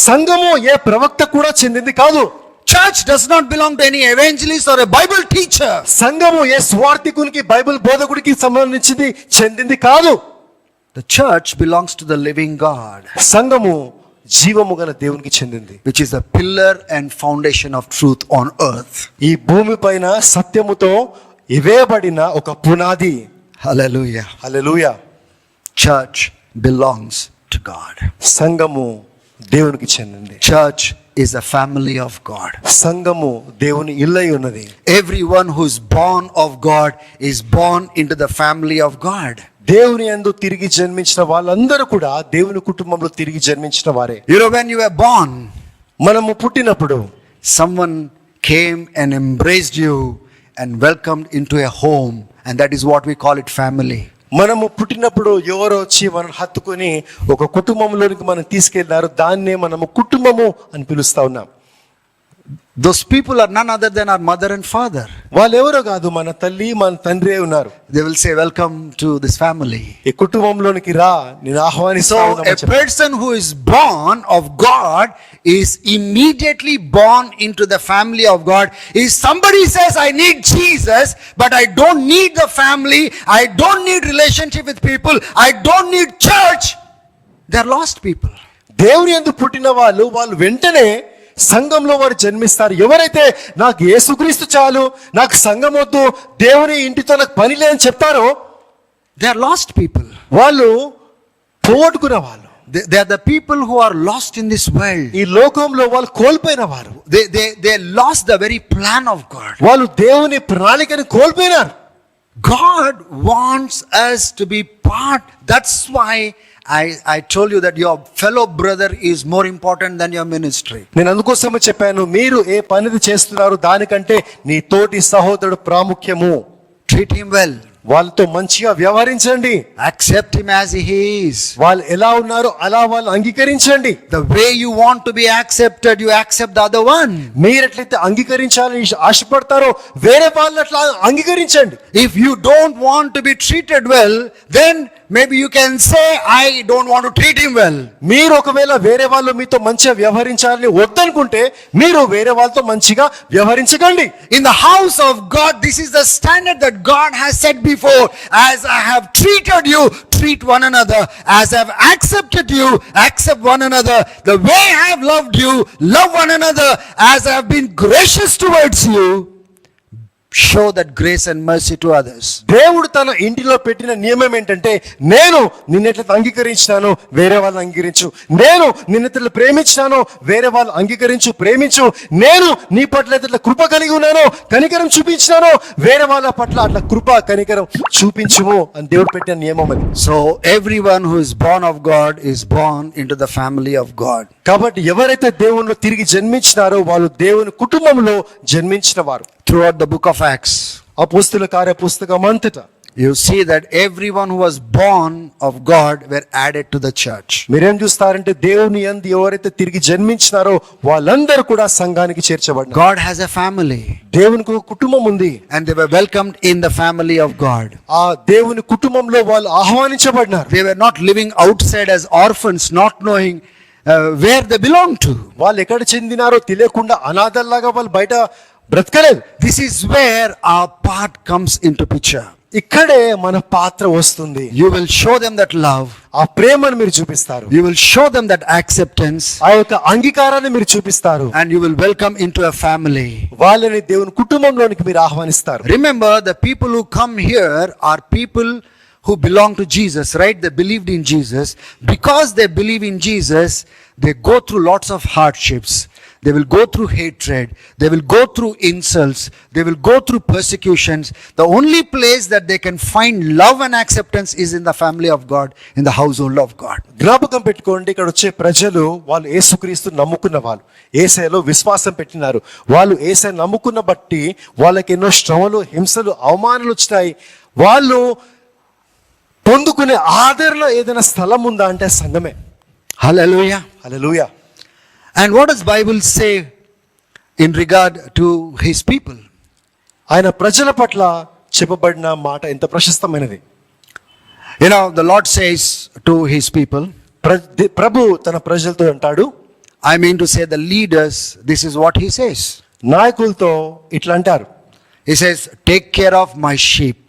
సంఘము ఏ ప్రవక్త కూడా చెందింది కాదు. Church does not belong to any evangelist or a Bible teacher. సంఘము ఏ స్వార్థికునికి, బైబిల్ బోధకుడికి సంబంధించింది చెందింది కాదు. The church belongs to the living God, సంఘము జీవము గల దేవునికి చెందింది, which is the pillar and foundation of truth on earth. ఈ భూమి పైన సత్యముతో ఇవేయబడిన ఒక పునాది. Hallelujah. Hallelujah. Church belongs to God. సంఘము దేవునికి చెందింది. Church is a family of God. సంఘము దేవుని ఇల్లై ఉన్నది. Everyone who is born of God is born into the family of God. దేవుని యందు తిరిగి జన్మించిన వాళ్ళందరూ కూడా దేవుని కుటుంబంలో తిరిగి జన్మించిన వారే. You know, when you were born, మనము పుట్టినప్పుడు someone came and embraced you and welcomed into a home, and that is what we call it, family. మనము పుట్టినప్పుడు ఎవరో వచ్చి మనల్ని హత్తుకొని ఒక కుటుంబంలోనికి మనం తీసుకెళ్లారు. దాన్నే మనము కుటుంబము అని పిలుస్తా ఉన్నాం. Those people are none other than our mother and father. వాళ్ళు ఎవరో కాదు, మన తల్లి మన తండ్రి ఉన్నారు. They will say, welcome to this family. ఈ కుటుంబంలోనికి రా, నేను ఆహ్వానిస్తా So ఉన్నామని a చెప్పారు. person who is born of God is immediately born into the family of God. If somebody says, I need Jesus, but I don't need the family, I don't need relationship with people, I don't need church, they're lost people. దేవుని యందు పుట్టిన వాళ్ళు వెంటనే సంఘంలో వారు జన్మిస్తారు. ఎవరైతే నాకు యేసుక్రీస్తు చాలు, నాకు సంఘం వద్దు, దేవుని ఇంటితో నాకు పని లేదని చెప్తారో They're lost people. వాళ్ళు పోగొట్టుకున్న వాళ్ళు. They are the people who are lost in this world. ఈ లోకంలో వాళ్ళు కోల్పోయిన వారు. They lost the very plan of God. వాళ్ళు దేవుని ప్రణాళికని కోల్పోయినారు. God wants us to be part. That's why I told you that your fellow brother is more important than your ministry. నేను అందుకోసమే చెప్పాను, మీరు ఏ పనిది చేస్తున్నారు దానికంటే నీ తోటి సహోదరుడు ప్రాముఖ్యము. Treat him well. వాళ్ళతో మంచిగా వ్యవహరించండి. Accept him as he is. వాళ్ళు ఎలా ఉన్నారో అలా వాళ్ళు అంగీకరించండి. The way you want to be accepted, you accept the other one. మీరు ఎట్లయితే అంగీకరించాలని ఆశపడతారో వేరే వాళ్ళు అట్లా అంగీకరించండి. If you don't want to be treated well, then maybe you can say, I don't want to treat him well. మీరు ఒకవేళ వేరే వాళ్ళు మీతో మంచిగా వ్యవహరించాలని వద్దనుకుంటే మీరు వేరే వాళ్ళతో మంచిగా వ్యవహరించకండి. In the house of God, this is the standard that God has set before. As I have treated you, treat one another. As I have accepted you, accept one another. The way I have loved you, love one another. As I have been gracious towards you, show that grace and mercy to others. దేవుడు తన ఇంటిలో పెట్టిన నియమం ఏంటంటే, నేను నిన్నెట్లయితే అంగీకరించినానో వేరే వాళ్ళు అంగీకరించు, నేను నిన్నెట్లా ప్రేమించినానో వేరే వాళ్ళు అంగీకరించు ప్రేమించు, నేను నీ పట్ల ఎట్లా కృప కలిగి ఉన్నానో కనికరం చూపించినానో వేరే వాళ్ళ పట్ల అట్లా కృప కనికరం చూపించుము అని దేవుడు పెట్టిన నియమం అది. So everyone who is born of God is born into the family of God. కాబట్టి ఎవరైతే దేవునిలో తిరిగి జన్మించినారో వాళ్ళు దేవుని కుటుంబంలో జన్మించిన వారు. Throughout the book of Acts, అపోస్తలుల కార్య పుస్తకం అంతటా you see that everyone who was born of God were added to the church. మీరేం చూస్తారంటే దేవుని యందు ఎవరైతే తిరిగి జన్మించినారో వాళ్ళందరూ కూడా సంఘానికి చేర్చబడ్డారు. God has a family, దేవునికి ఒక కుటుంబం ఉంది. and they were welcomed in the family of God. ఆ దేవుని కుటుంబంలో వాళ్ళు ఆహ్వానించబడినారు. They were not living outside as orphans, not knowing where they belong to. వాళ్ళు ఎక్కడ చెందినారో తెలియకుండా అనాథల్లాగా వాళ్ళు బయట బ్రతకలేదు. This is where our part comes into picture. ఇక్కడే మన పాత్ర వస్తుంది. You will show them that love. ఆ ప్రేమను మీరు చూపిస్తారు. You will show them that acceptance. ఆ యొక్క అంగీకారాన్ని మీరు చూపిస్తారు. And you will welcome into a family. వాళ్ళని దేవుని కుటుంబంలోనికి మీరు ఆహ్వానిస్తారు. Remember, the people who come here are people who belong to Jesus, right? They believed in Jesus. Because they believe in Jesus, they go through lots of hardships. They will go through hatred. They will go through insults. They will go through persecutions. The only place that they can find love and acceptance is in the family of God, in the household of God. జ్ఞాపకం పెట్టుకోండి, ఇక్కడ వచ్చే ప్రజలు వాళ్ళు యేసుక్రీస్తు నమ్ముకున్న వాళ్ళు, యేసయ్యలో విశ్వాసం పెట్టినారు. వాళ్ళు యేసయ్య నమ్ముకున్న బట్టి వాళ్ళకి ఎన్నో శ్రమలు హింసలు అవమానాలు వచ్చినాయి. వాళ్ళు పొందుకునే ఆదరణ ఏదైనా స్థలం ఉందా అంటే సంఘమే. Hallelujah. Hallelujah. And what does Bible say in regard to his people? ఆయన ప్రజల పట్ల చెప్పబడిన మాట ఎంత ప్రశస్తమైనది. You know, the Lord says to his people, ప్రభు తన ప్రజలతో అంటాడు, I mean to say the leaders, this is what he says. నాయకులతో ఇట్లా అంటారు. He says, take care of my sheep.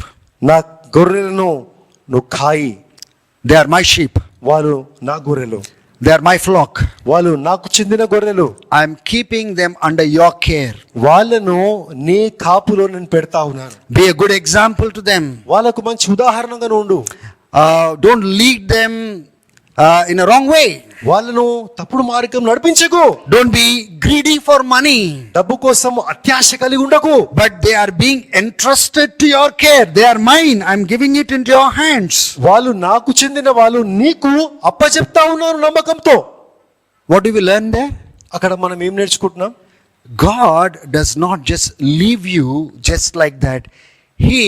నా గొర్రెలను నువ్వు కాయి. They are my sheep. వాళ్ళు నా గొర్రెలు. They are my flock. వాళ్ళు నాకు చెందిన గొర్రెలు. I am keeping them under your care. వాళ్ళను నీ కాపులో నేను పెడతా ఉన్నాను. Be a good example to them. వాళ్ళకు మంచి ఉదాహరణగా ఉండు. Don't lead them in a wrong way. వాళ్ళను తప్పుడు మార్గం నడిపించకు. Don't be greedy for money. డబ్బు కోసం అత్యాశ కలిగి ఉండకు. But they are being entrusted to your care. They are mine. I'm giving it into your hands. వాళ్ళు నాకు చెందిన వాళ్ళు నీకు అప్పచెప్తా ఉన్నారు నమ్మకంతో. What do we learn there? అక్కడ మనం ఏం నేర్చుకుంటున్నాం? God does not just leave you just like that. He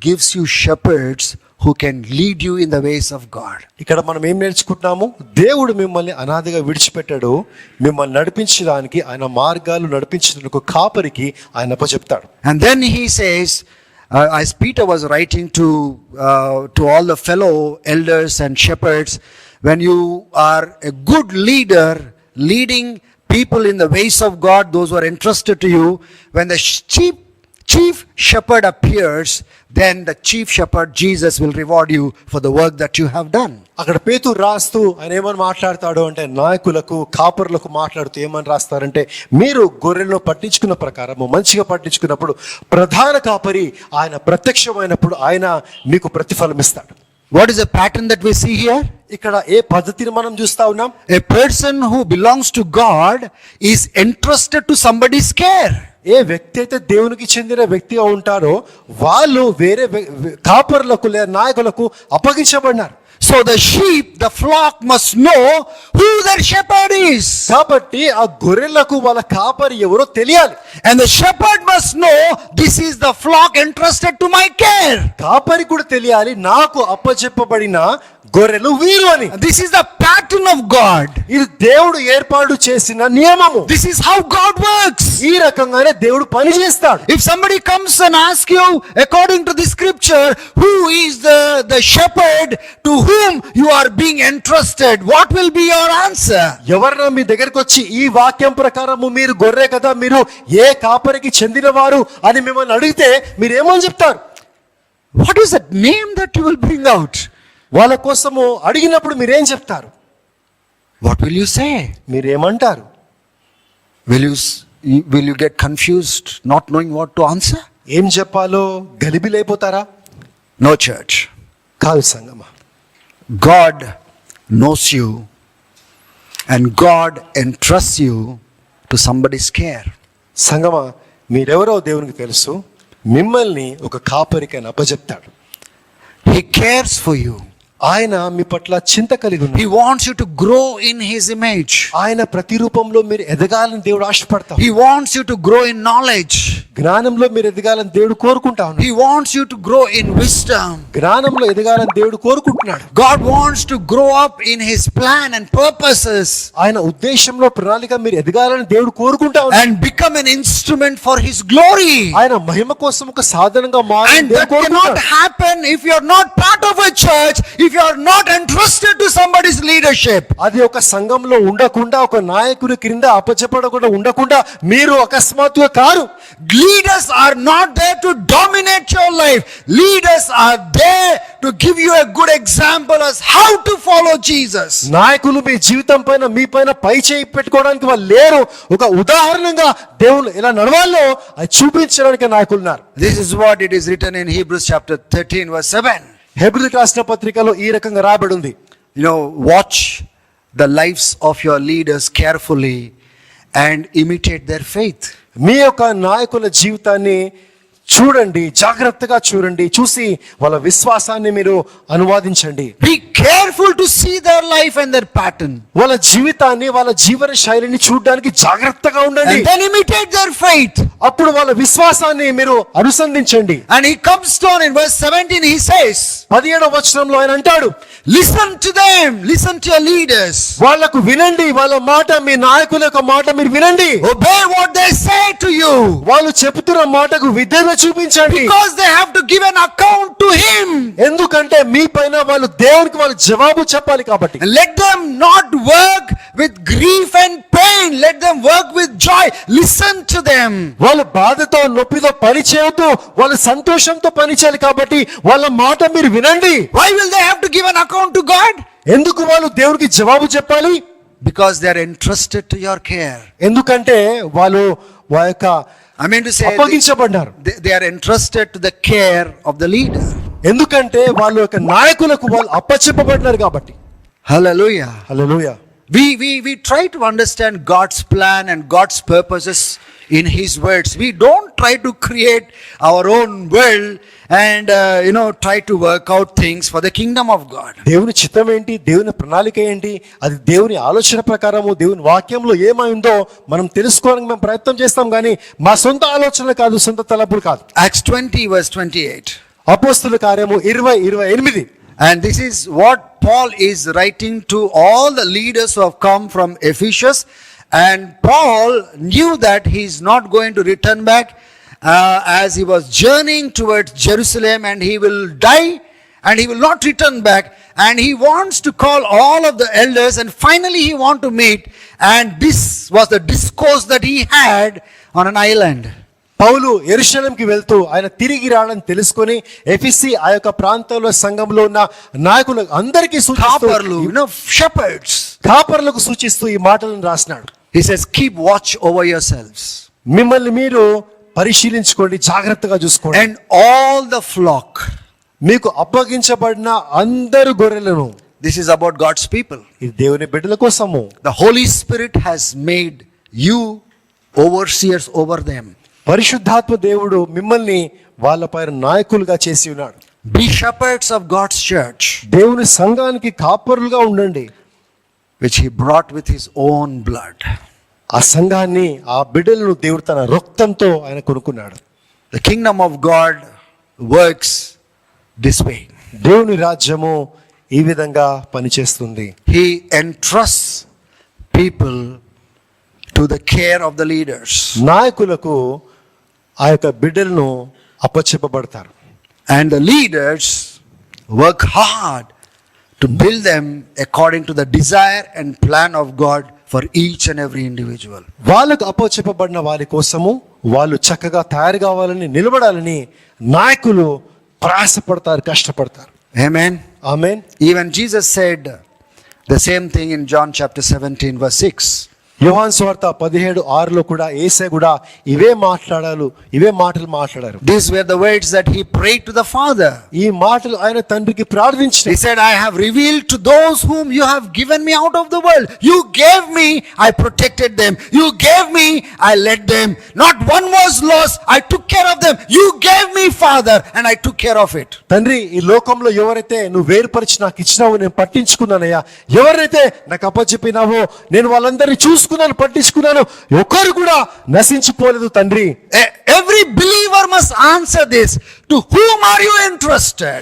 gives you shepherds who can lead you in the ways of God. ఇక్కడ మనం ఏం నేర్చుకుంటున్నాము? దేవుడు మిమ్మల్ని అనాథగా విడిచిపెట్టాడు. మిమ్మల్ని నడిపించడానికి, ఆయన మార్గాలు నడిపించడానికి కాపరికి ఆయన అప్పచెప్తాడు. And then he says, as Peter was writing to all the fellow elders and shepherds, when you are a good leader, leading people in the ways of God, those who are entrusted to you, when the chief shepherd appears, then the chief shepherd Jesus will reward you for the work that you have done. అక్కడ పేతురు రాస్తూ ఆయన ఏమని మాట్లాడతాడు అంటే, నాయకులకు కాపరులకు మాట్లాడుతూ ఏమని రాస్తారంటే, మీరు గొర్రెలను పట్టించుకున్న ప్రకారము మంచిగా పట్టించుకున్నప్పుడు ప్రధాన కాపరి ఆయన ప్రత్యక్షమైనప్పుడు ఆయన మీకు ప్రతిఫలం ఇస్తాడు. What is the pattern that we see here? ఇక్కడ ఏ పద్ధతిని మనం చూస్తా ఉన్నాం? A person who belongs to God is entrusted to somebody's care. ఏ వ్యక్తి అయితే దేవునికి చెందిన వ్యక్తిగా ఉంటారో వాళ్ళు వేరే కాపరులకు లేదా నాయకులకు అప్పగించబడినారు. So the sheep, the flock must know who their shepherd is. కాబట్టి ఆ గొర్రెలకు వాళ్ళ కాపరి ఎవరో తెలియాలి. And the shepherd must know this is the flock entrusted to my care. కాపరి కూడా తెలియాలి నాకు అప్పచెప్పబడిన గొర్రెలు వీరు అని. This is the pattern of God. ఇది దేవుడు ఏర్పాటు చేసిన నియమము. This is how God works. ఈ రకంగానే దేవుడు పని చేస్తాడు. If somebody comes and asks you according to the scripture who is the shepherd to whom you are being entrusted, what will be your answer? ఎవరన్నా మీ దగ్గరికి వచ్చి ఈ వాక్యం ప్రకారము మీరు గొర్రె కదా, మీరు ఏ కాపరికి చెందినవారు అని మిమ్మల్ని అడిగితే మీరు ఏమని చెప్తారు? What is that name that you will bring out? వాళ్ళ కోసము అడిగినప్పుడు మీరేం చెప్తారు? What will you say? మీరేమంటారు? Will you get confused, not knowing what to answer? ఏం చెప్పాలో గలిబిలైపోతారా? No, church. కాదు సంగమా. God knows you and God entrusts you to somebody's care. సంగమా, మీరెవరో దేవునికి తెలుసు. మిమ్మల్ని ఒక కాపరికి అప్పచెప్తాడు. He cares for you. ఆయన మీ పట్ల చింత కలిగి ఉన్నాడు. He wants you to grow in his image. ఆయన ప్రతిరూపంలో మీరు ఎదగాలని దేవుడు ఆశపడతాడు. He wants you to grow in knowledge. జ్ఞానంలో మీరు ఎదగాలని దేవుడు కోరుకుంటా ఉన్నాడు. He wants you to grow in wisdom. జ్ఞానంలో ఎదగాలని దేవుడు కోరుకుంటున్నాడు. God wants to grow up in his plan and purposes. ఆయన ఉద్దేశంలో ప్రణాళిక మీరు ఎదగాలని దేవుడు కోరుకుంటా ఉన్నాడు. And become an instrument for his glory. ఆయన మహిమ కోసం ఒక సాధనంగా మారాలని And దేవుడు that cannot కోరుకుంటాడు. happen if you are not part of a church, if you are not entrusted to somebody's leadership. అది ఒక సంఘంలో ఉండకుండా, ఒక నాయకుడి క్రింద అప్పచెప్పకుండా ఉండకుండా మీరు అకస్మాత్తుగా car. Leaders are not there to dominate your life. Leaders are there to give you a good example as how to follow Jesus. నాయకులు మీ జీవితం పైన మీ పైన పై చేయి పెట్టుకోవడానికి వాళ్ళు లేరు. ఒక ఉదాహరణగా దేవుడు ఎలా నడవాలో అది చూపించడానికి నాయకులు ఉన్నారు. This is what it is written in Hebrews chapter 13 verse 7. Hebrew రాసిన పత్రికలో ఈ రకంగా రాబడి ఉంది. Watch the lives of your leaders carefully and imitate their faith. మీ యొక్క నాయకుల జీవితాన్ని చూడండి, జాగ్రత్తగా చూడండి, చూసి వాళ్ళ విశ్వాసాన్ని మీరు అనువాదించండి. Be careful to see their life and their pattern. వాళ్ళ జీవితాన్ని, వాళ్ళ జీవన శైలిని చూడడానికి జాగ్రత్తగా ఉండండి. And then imitate their faith. అప్పుడు వాళ్ళ విశ్వాసాన్ని మీరు అనుసంధించండి. And he comes down in verse 17, he says, 17వ వచనంలో ఆయన అంటాడు, listen to them, listen to your leaders. వాళ్ళకు వినండి, వాళ్ళ మాట, మీ నాయకుల యొక్క మాట మీరు వినండి. Obey what they say to you. వాళ్ళు చెప్తున్న మాటకు విధేయత చూపించండి. Because they have to give an account to him. ఎందుకంటే మీ పైన వాళ్ళు దేవునికి వాళ్ళు జవాబు చెప్పాలి కాబట్టి. And let them not work with grief and pain. Let them work with joy. Listen to them. వాళ్ళు బాధతో నొప్పితో పని చేయొద్దు, వాళ్ళు సంతోషంతో పని చేయాలి కాబట్టి వాళ్ళ మాట మీరు వినండి. Why will they have to give an account to God? ఎందుకు వాళ్ళు దేవునికి జవాబు చెప్పాలి? Because they are entrusted to your care. ఎందుకంటే వాళ్ళు వాళ్ళ యొక్క అప్పగించబడ్డారు. They are entrusted to the care of the leader. ఎందుకంటే వాళ్ళ యొక్క నాయకులకు వాళ్ళు అప్పచెప్పబడినారు కాబట్టి. Hallelujah. Hallelujah. We try to understand God's plan and God's purposes in His words. We don't try to create our own world and try to work out things for the kingdom of God. దేవుని చిత్తం ఏంటి, దేవుని ప్రణాళిక ఏంటి, అది దేవుని ఆలోచన ప్రకారము దేవుని వాక్యంలో ఏమైందో మనం తెలుసుకోవడానికి మేము ప్రయత్నం చేస్తాం, కానీ మా సొంత ఆలోచనలు కాదు, సొంత తలపులు కాదు. Acts 20 verse 28. అపోస్తలుల కార్యము 20:28. And this is what Paul is writing to all the leaders who have come from Ephesus. And Paul knew that he is not going to return back as he was journeying towards Jerusalem, and he will die and he will not return back. And he wants to call all of the elders, and finally he wants to meet. And this was the discourse that he had on an island. పౌలు యెరూషలేంకి వెళ్తూ ఆయన తిరిగి రావడం తెలుసుకొని ఎఫెసీ ఆ యొక్క ప్రాంతంలో సంఘంలో ఉన్న నాయకులు అందరికీ Kaparlu, shepherds. కాపర్లకు సూచిస్తూ ఈ మాటలను రాసినాడు. He says, keep watch over yourselves. మిమ్మల్ని మీరు పరిశీలించుకోండి, జాగ్రత్తగా చూసుకోండి. And all the flock. మీకు అప్పగించబడిన అందరు గొర్రెలను. This is about God's people. ఇది దేవుని బిడ్డల కోసము. The Holy Spirit has made you overseers over them. పరిశుద్ధాత్మ దేవుడు మిమ్మల్ని వాళ్ళపైన నాయకులుగా చేసి ఉన్నాడు. Be shepherds of God's church, దేవుని సంఘానికి కాపరులుగా ఉండండి, which He brought with His own blood. ఆ సంఘాన్ని, ఆ బిడ్డలను దేవుడు తన రక్తంతో ఆయన కొనుక్కున్నాడు. The kingdom of God works this way. దేవుని రాజ్యము ఈ విధంగా పనిచేస్తుంది. He entrusts people to the care of the leaders. నాయకులకు ఆ యొక్క బిడ్డలను అప్పచెప్పబడతారు. And the leaders work hard to build them according to the desire and plan of God for each and every individual. వాళ్ళకు అప్పచెప్పబడిన వారి కోసము వాళ్ళు చక్కగా తయారు కావాలని, నిలబడాలని నాయకులు ప్రయాసపడతారు, కష్టపడతారు. Amen. Amen. Even Jesus said the same thing in John chapter 17 verse 6. యోహాను సువార్త 17:6లో కూడా యేసయ్య కూడా ఇవే మాటలు మాట్లాడారు. These were the words that He prayed to the Father. ఈ మాటలు ఆయన తండ్రికి ప్రార్థించారు. He said, I have revealed to those whom you have given me out of the world. You gave me, I protected them. You gave me, I led them. Not one was lost, I took care of them. You gave me, Father, and I took care of it. తండ్రి, ఈ లోకంలో ఎవరైతే నువ్వు వేరుపరిచి నాకు ఇచ్చినావో నేను పట్టించుకున్నానయ్యా. ఎవరైతే నాకు అప్పచెప్పినావో నేను వాళ్ళందరినీ చూసుకున్నాను, పట్టించుకున్నాను. ఒకరు కూడా నశించిపోలేదు తండ్రి. Every believer must answer this. To whom are you entrusted?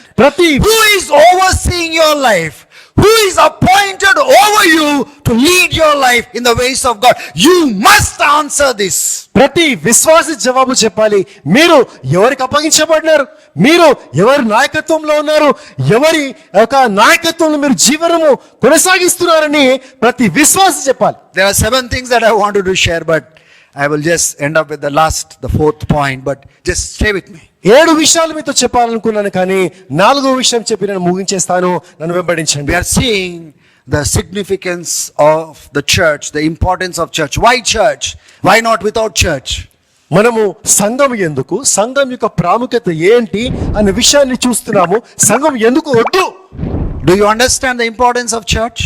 Who is overseeing your life? Who is appointed over you to lead your life in the ways of God? You must answer this. ప్రతి విశ్వాసి జవాబు చెప్పాలి. మీరు ఎవరికి అప్పగించబడినారు? మీరు ఎవరి నాయకత్వంలో ఉన్నారు? ఎవరి యొక్క నాయకత్వంలో మీరు జీవనము కొనసాగిస్తున్నారని ప్రతి విశ్వాసి చెప్పాలి. There are 7 things that I wanted to share, but I will just end up with the 4th point, but just stay with me. 7 విషయాలు మీతో చెప్పాలనుకున్నాను, కానీ 4వ విషయం చెప్పి నేను ముగించేస్తాను. నన్ను వెంబడించండి. We are seeing the significance of the church, the importance of church. Why church? Why not without church? మనము సంఘం ఎందుకు, సంఘం యొక్క ప్రాముఖ్యత ఏంటి అనే విషయాన్ని చూస్తున్నాము. సంఘం ఎందుకు వద్దు? Do you understand the importance of church?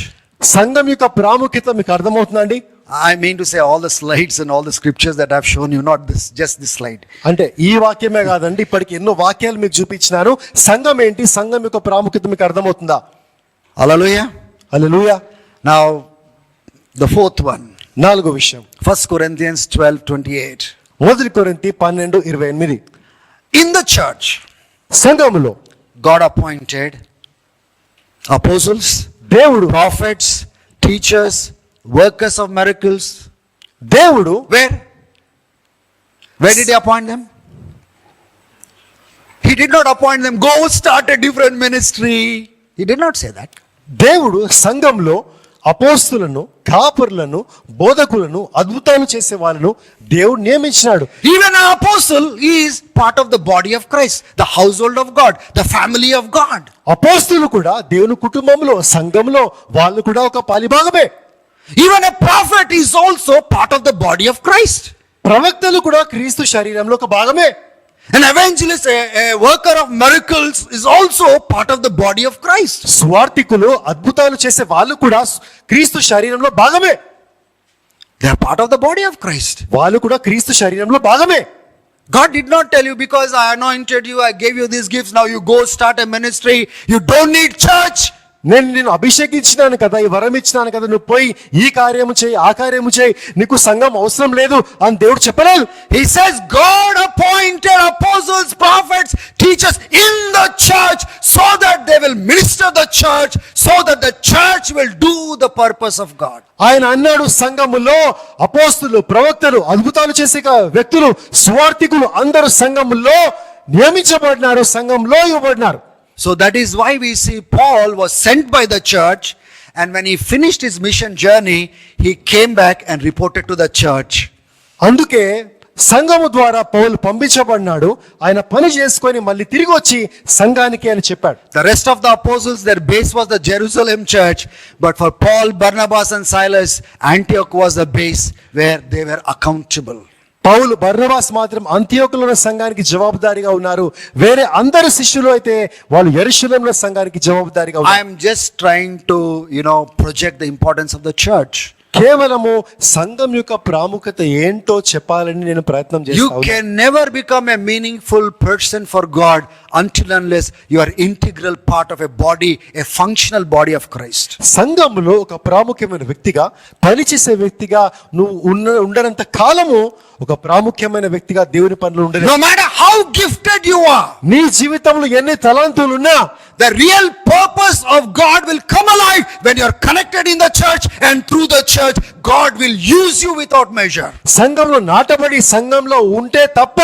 సంఘం యొక్క ప్రాముఖ్యత మీకు అర్థమవుతుందండి? I mean to say all the slides and all the scriptures that I've shown you, not just this slide. అంటే ఈ వాక్యమే కాదండి, ఇప్పటికి ఎన్నో వాక్యాలు మీకు చూపించినాను. సంఘం ఏంటి, సంఘం యొక్క ప్రాముఖ్యత మీకు అర్థమవుతుందా? Hallelujah. Hallelujah. Now the 4th one. 4వ విషయం 1 Corinthians 12:28. 1 కొరింథీ 12:28. In the church, సంఘములో God appointed apostles, దేవుడు prophets, teachers, workers of miracles. దేవుడు Where did He appoint them? He did not appoint them, go start a different ministry. He did not say that. దేవుడు సంఘంలో అపోస్తులను, కాపరులను, బోధకులను, అద్భుతాలు చేసే వాళ్ళను దేవుడు నియమించినాడు. Even an apostle is part of the body of Christ, the household of God, the family of God. అపోస్తులు కూడా దేవుని కుటుంబంలో, సంఘంలో వాళ్ళు కూడా ఒక పాలిభాగమే. Even a prophet is also part of the body of Christ. ప్రవక్తలు కూడా క్రీస్తు శరీరంలో ఒక భాగమే. An evangelist, a worker of miracles is also part of the body of Christ. స్వార్థికులు అద్భుతాలు చేసే వాళ్ళు కూడా క్రీస్తు శరీరంలో భాగమే. They are part of the body of Christ. వాళ్ళు కూడా క్రీస్తు శరీరంలో భాగమే. God did not tell you, because I anointed you, I gave you these gifts, now you go start a ministry, you don't need church. నేను అభిషేకించినాను కదా, ఈ వరం ఇచ్చినాను కదా, నువ్వు పోయి ఈ కార్యము చేయి ఆ కార్యము చేయి, నీకు సంఘం అవసరం లేదు అని దేవుడు చెప్పలేదు. He says God appointed apostles, prophets, teachers in the church so that they will minister the church, so that the church will do the purpose of God. ఆయన అన్నాడు, సంఘములో అపోస్తులు, ప్రవక్తలు, అద్భుతాలు చేసే వ్యక్తులు, స్వార్థికులు అందరూ సంఘములో నియమించబడినారు, సంఘంలో ఇవ్వబడినారు. So that is why we see Paul was sent by the church, and when he finished his mission journey, he came back and reported to the church. అందుకే సంఘము ద్వారా పౌలు పంపించబడినాడు. ఆయన పని చేసుకొని మళ్ళీ తిరిగి వచ్చి సంఘానికి అని చెప్పాడు. The rest of the apostles, their base was the Jerusalem church, but for Paul, Barnabas and Silas, Antioch was the base where they were accountable. Paul, Barnabas మాత్రం అంతియోకులో ఉన్న సంఘానికి జవాబుదారీగా ఉన్నారు. వేరే అందరు శిష్యులు అయితే వాళ్ళు యెరూషలేములో సంఘానికి జవాబుదారీగా I ఉన్నారు. am just trying to, project the importance of the church. కేవలము సంఘం యొక్క ప్రాముఖ్యత ఏంటో చెప్పాలని నేను ప్రయత్నం You చేస్తాను. can never become a meaningful person for God until unless you are integral part of a body, a functional body of Christ. సంఘంలో ఒక ప్రాముఖ్యమైన వ్యక్తిగా, పనిచేసే వ్యక్తిగా నువ్వు ఉండనంత కాలము ఒక ప్రాముఖ్యమైన వ్యక్తిగా దేవుని పనులు ఉండలేదు. No matter how gifted you are, నీ జీవితంలో ఎన్ని తలాంతులు ఉన్నా, the real purpose of God will come alive when you are connected in the church, and through the church God will use you without measure. సంఘంలో నాటబడి సంఘంలో ఉంటే తప్ప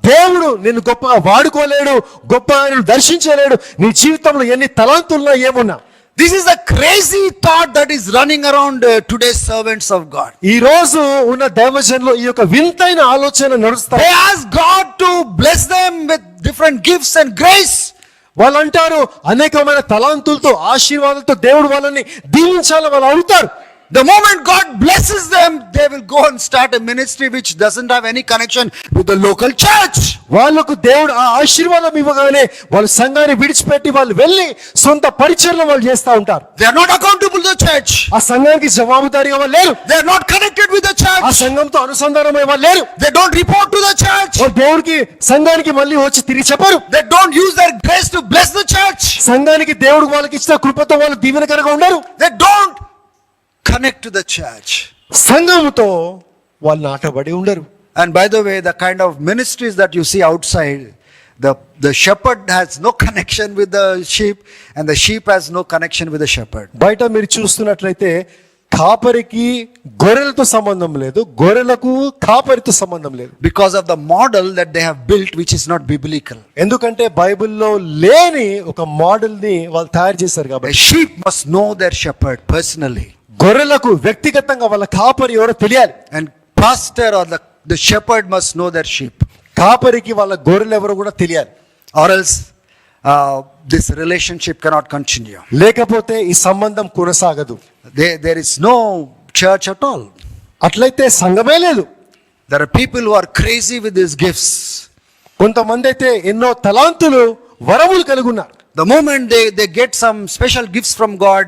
దేవుడు నిన్ను గొప్పగా వాడుకోలేడు, గొప్పగా నిన్ను దర్శించలేడు. నీ జీవితంలో ఎన్ని తలాంతులున్నా ఏమున్నా. This is a crazy thought that is running around today's servants of God. ఈ రోజు ఉన్న దైవజనులు ఈ యొక్క వింతైన ఆలోచన నడుస్తారు. They ask God to bless them with different gifts and grace. వాళ్ళు అంటారు, అనేకమైన తలాంతులతో, ఆశీర్వాదాలతో దేవుడు వాళ్ళని దీవించాలని వాళ్ళు అడుగుతారు. The moment God blesses them, they will go and start a ministry which doesn't have any connection with the local church. వాళ్ళకు దేవుడు ఆ ఆశీర్వాదం ఇవ్వగానే వాళ్ళు సంఘాన్ని విడిచిపెట్టి వాళ్ళు వెళ్ళి సొంత పరిచర్లు వాళ్ళు చేస్తూ ఉంటారు. They are not accountable to the church. ఆ సంఘానికి జవాబుదారీగా వాళ్ళు లేరు. They are not connected with the ఆ church. సంఘంతో అనుసంధానమై వాళ్ళు లేరు. They don't report to the church. వాళ్ళు దేవుడికి, సంఘానికి మళ్ళీ వచ్చి తిరిగి చెప్పరు. They don't use their grace to bless the church. సంఘానికి దేవుడు వాళ్ళకి ఇచ్చిన కృపతో వాళ్ళు దీవెనకరంగా ఉండరు. They don't connect to the church. సంఘముతో వాళ్ళు నాటబడి ఉండరు. And by the way, the kind of ministries that you see outside, the shepherd has no connection with the sheep, and the sheep has no connection with the shepherd. బయట మీరు చూస్తున్నట్లయితే కాపరికి గొర్రెలతో సంబంధం లేదు, గొర్రెలకు కాపరితో సంబంధం లేదు. Because of the model that they have built, which is not biblical. ఎందుకంటే బైబిల్లో లేని ఒక మోడల్ ని వాళ్ళు తయారు చేశారు A కాబట్టి. sheep must know their shepherd personally. గొర్రెలకు వ్యక్తిగతంగా వాళ్ళ కాపరి ఎవరో తెలియాలి. And pastor or the shepherd must know their sheep. కాపరికి వాళ్ళ గొర్రెలు ఎవరో కూడా తెలియాలి. Or else this relationship cannot continue. లేకపోతే ఈ సంబంధం కొనసాగదు. There is no church at all. అట్లయితే సంఘమే లేదు. There are people who are crazy with these gifts. కొంతమంది అయితే ఎన్నో తలాంతులు, వరములు కలిగి ఉన్నారు. The moment they get some special gifts from God,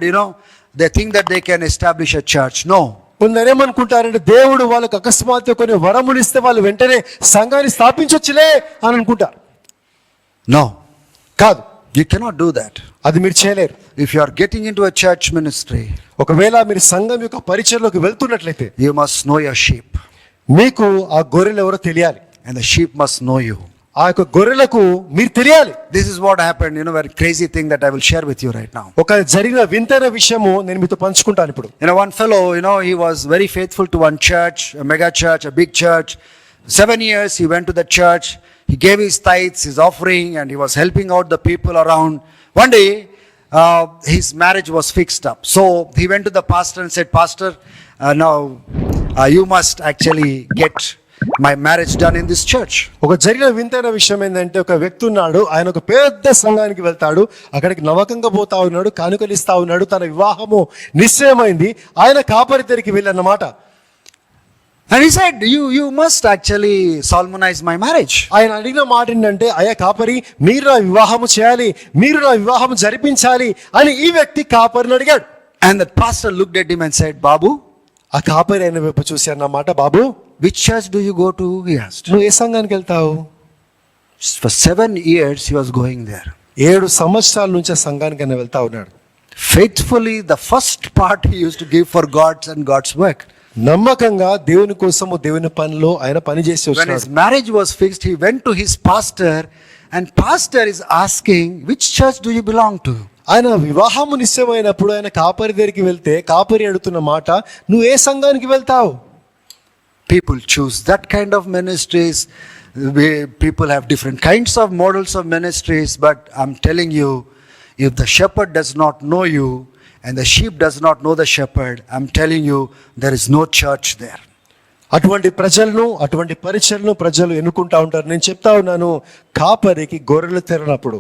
they think that they can establish a church. No. కొందరు ఏమనుకుంటారంటే దేవుడు వాళ్ళకి అకస్మాత్తు కొన్ని వరములు ఇస్తే వాళ్ళు వెంటనే సంఘాన్ని స్థాపించొచ్చులే అని అనుకుంటారు. No. కాదు, You cannot do that. అది మీరు చేయలేరు. If you are getting into a church ministry, ఒకవేళ మీరు సంఘం యొక్క పరిచయలోకి వెళ్తున్నట్లయితే you must know your sheep. మీకు ఆ గొర్రెలు ఎవరో తెలియాలి. And the sheep must know you. ఆ యొక్క గొర్రెలకు మీరు తెలియాలి. This is what happened, very crazy thing that I will share with you right now. ఒక జరిగిన వింతైన విషయము నేను మీతో పంచుకుంటాను ఇప్పుడు. One fellow, he was very faithful to one church, a mega church, a big church. 7 years he went to the church. He gave his tithes, his offering, and he was helping out the people around. One day, his marriage was fixed up. So he went to the pastor and said, Pastor, now you must actually get my marriage done in this church. ఒక జరిగిన వింతైన విషయం ఏంటంటే, ఒక వ్యక్తి ఉన్నాడు, ఆయన ఒక పెద్ద సంఘానికి వెళ్తాడు, అక్కడికి నమ్మకంగా పోతా ఉన్నాడు, కానుకలు ఇస్తా ఉన్నాడు, తన వివాహము నిశ్చయమైంది. ఆయన కాపరి దగ్గరికి వెళ్ళన్నమాట. And he said, you must actually solemnize my marriage. ఆయన అడిగిన మాట ఏంటంటే, అయ్యా కాపరి, మీరు నా వివాహము చేయాలి, మీరు నా వివాహం జరిపించాలి అని ఈ వ్యక్తి కాపరిని అడిగాడు. And the pastor looked at him and said, Babu, ఆ కాపరి ఆయన వైపు చూసి అన్నమాట, బాబు which church do you go to? He asked. నువ్వు ఏ సంఘానికి వెళ్తావు? For 7 years he was going there. 7 సంవత్సరాల నుంచి ఆ సంఘానికి ఆయన వెళ్తా ఉన్నాడు. Faithfully, the first part he used to give for God's and God's work. నమ్మకంగా దేవుని కోసము దేవుని పనిలో ఆయన పని చేసి When వచ్చాడు. his marriage was fixed, he went to his pastor, and pastor is asking, which church do you belong to? ఆయన వివాహము నిశ్చయమైనప్పుడు ఆయన కాపరి దగ్గరికి వెళ్తే కాపరి అడుగుతున్న మాట, నువ్వు ఏ సంఘానికి వెళ్తావు? People choose that kind of ministries. People have different kinds of models of ministries, but I'm telling you, if the shepherd does not know you and the sheep does not know the shepherd, I'm telling you, there is no church there. అటువంటి ప్రజలను, అటువంటి పరిచయలను ప్రజలు ఎన్నుకుంటా ఉంటారు. నేను చెప్తా ఉన్నాను, కాపరికి గొర్రెలు తెరనప్పుడు,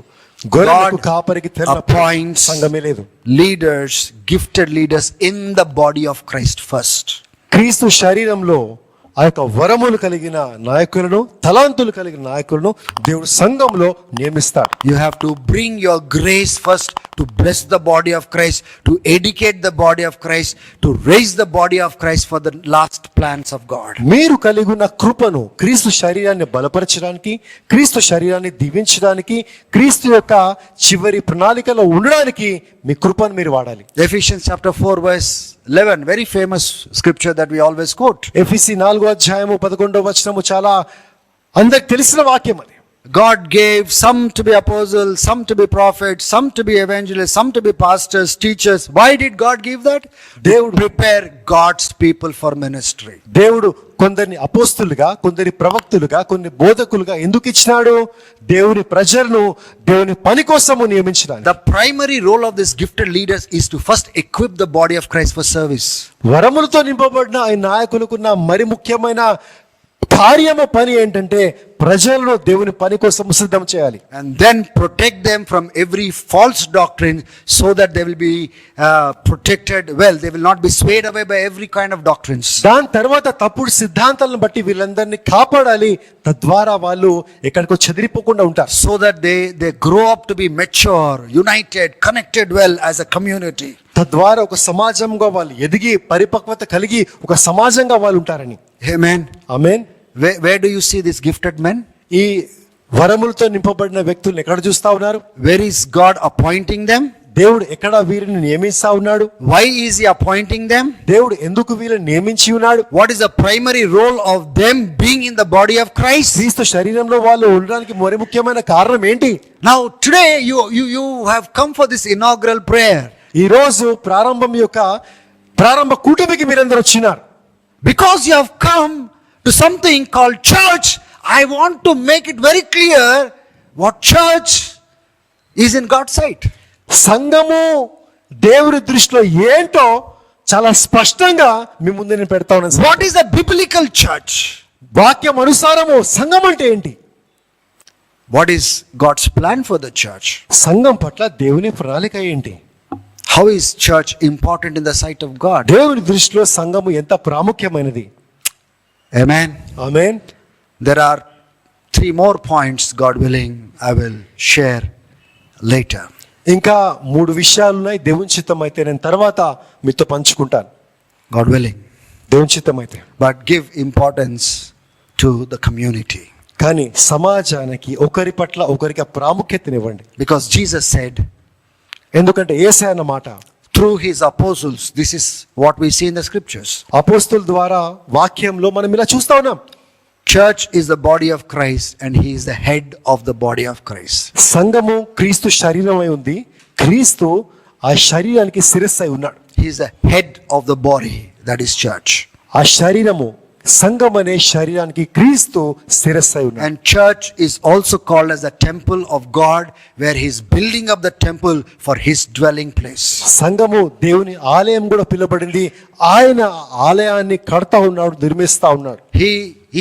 గొర్రెలకు కాపరికి తెరనప్పుడు appoints సంఘమే లేదు. leaders, gifted leaders in the body of Christ first. క్రీస్తు శరీరంలో ఆ యొక్క వరములు కలిగిన నాయకులను, తలాంతులు కలిగిన నాయకులను దేవుడు సంఘంలో నియమిస్తాడు. You have to bring your grace first to bless the body of Christ, to educate the body of Christ, to raise the body of Christ for the last plans of God. మీరు కలిగి ఉన్న కృపను క్రీస్తు శరీరాన్ని బలపరచడానికి, క్రీస్తు శరీరాన్ని దీవించడానికి, క్రీస్తు యొక్క చివరి ప్రణాళికలో ఉండడానికి మీ కృపను మీరు వాడాలి. Ephesians chapter 4 verse 11, very famous scripture that we always quote. ఎఫెసీ 4:11 చాలా అందరికి తెలిసిన వాక్యం అది. God gave some to be apostles, some to be prophets, some to be evangelists, some to be pastors, teachers. Why did God give that? దేవుడు Prepare God's people for ministry. దేవుడు కొందరిని అపోస్తులుగా, కొందరి ప్రవక్తులుగా, కొన్ని బోధకులుగా ఎందుకు ఇచ్చినాడు? దేవుని ప్రజలను దేవుని పని కోసము నియమించడానికి. The primary role of these gifted leaders is to first equip the body of Christ for service. వరములతో నింపబడిన ఈ నాయకులకున్న మరి ముఖ్యమైన కార్యము పని ఏంటంటే ప్రజలను దేవుని పని కోసం సిద్ధం చేయాలి. And then protect them from every false doctrine so that they will be protected well. They will not be swayed away by every kind of doctrines. దాని తర్వాత తప్పుడు సిద్ధాంతాలను బట్టి వీళ్ళందరినీ కాపాడాలి, తద్వారా వాళ్ళు ఎక్కడికో చెదిరిపోకుండా ఉంటారు. So that they grow up to be mature, united, connected well as a community. తద్వారా ఒక సమాజంగా వాళ్ళు ఎదిగి పరిపక్వత కలిగి ఒక సమాజంగా వాళ్ళు ఉంటారని. Amen. Amen. Where do you see these gifted men? ఈ వరములతో నింపబడిన వ్యక్తులను ఎక్కడ చూస్తా ఉన్నారు? Where is God appointing them? దేవుడు ఎక్కడ వీరిని నియమిస్తా ఉన్నాడు? Why is he appointing them? దేవుడు ఎందుకు వీరిని నియమించి ఉన్నాడు? What is the primary role of them being in the body of Christ? క్రీస్తు శరీరంలో వాళ్ళు ఉండడానికి మరి ముఖ్యమైన కారణం ఏంటి? Now today you have come for this inaugural prayer. ఈ రోజు ప్రారంభ కూటమికి మీరందరూ వచ్చినారు. Because you have come to something called church, I want to make it very clear what church is in God's sight. సంఘము దేవుని దృష్టిలో ఏంటో చాలా స్పష్టంగా మీ ముందు నేను పెడతా ఉన్నాను. What is a biblical church? వాక్యం అనుసారము సంఘం అంటే ఏంటి? What is God's plan for the church? సంఘం పట్ల దేవుని ప్రణాళిక ఏంటి? How is church important in the sight of God? దేవుని దృష్టిలో సంఘము ఎంత ప్రాముఖ్యమైనది? Amen. Amen. There are 3 more points, God willing, I will share later. ఇంకా 3 విషయాలు ఉన్నాయి. దేవుని చిత్తం అయితే నేను తర్వాత మీతో పంచుకుంటాను. God willing. దేవుని చిత్తం అయితే. But give importance to the community. కానీ సమాజానికి ఒకరి పట్ల ఒకరికి ప్రాముఖ్యతనివ్వండి. Because Jesus said, ఎందుకంటే యేసయ్య అన్న మాట, through his apostles, this is what we see in the scriptures. అపోస్తలుల ద్వారా వాక్యంలో మనం ఇలా చూస్తా ఉన్నాం. Church is the body of Christ and he is the head of the body of Christ. సంఘము క్రీస్తు శరీరమై ఉంది, క్రీస్తు ఆ శరీరానికి శిరస్సు అయి ఉన్నాడు. He is the head of the body, that is church. ఆ శరీరము, సంఘం అనే శరీరానికి క్రీస్తు శిరస్సు అయి ఉన్నాడు. And church is also called as the temple of God, where he is building up the temple for his dwelling place. సంఘము దేవుని ఆలయం కూడా పిలువబడింది. ఆయన ఆలయాన్ని కడతా ఉన్నాడు, నిర్మిస్తా ఉన్నాడు. He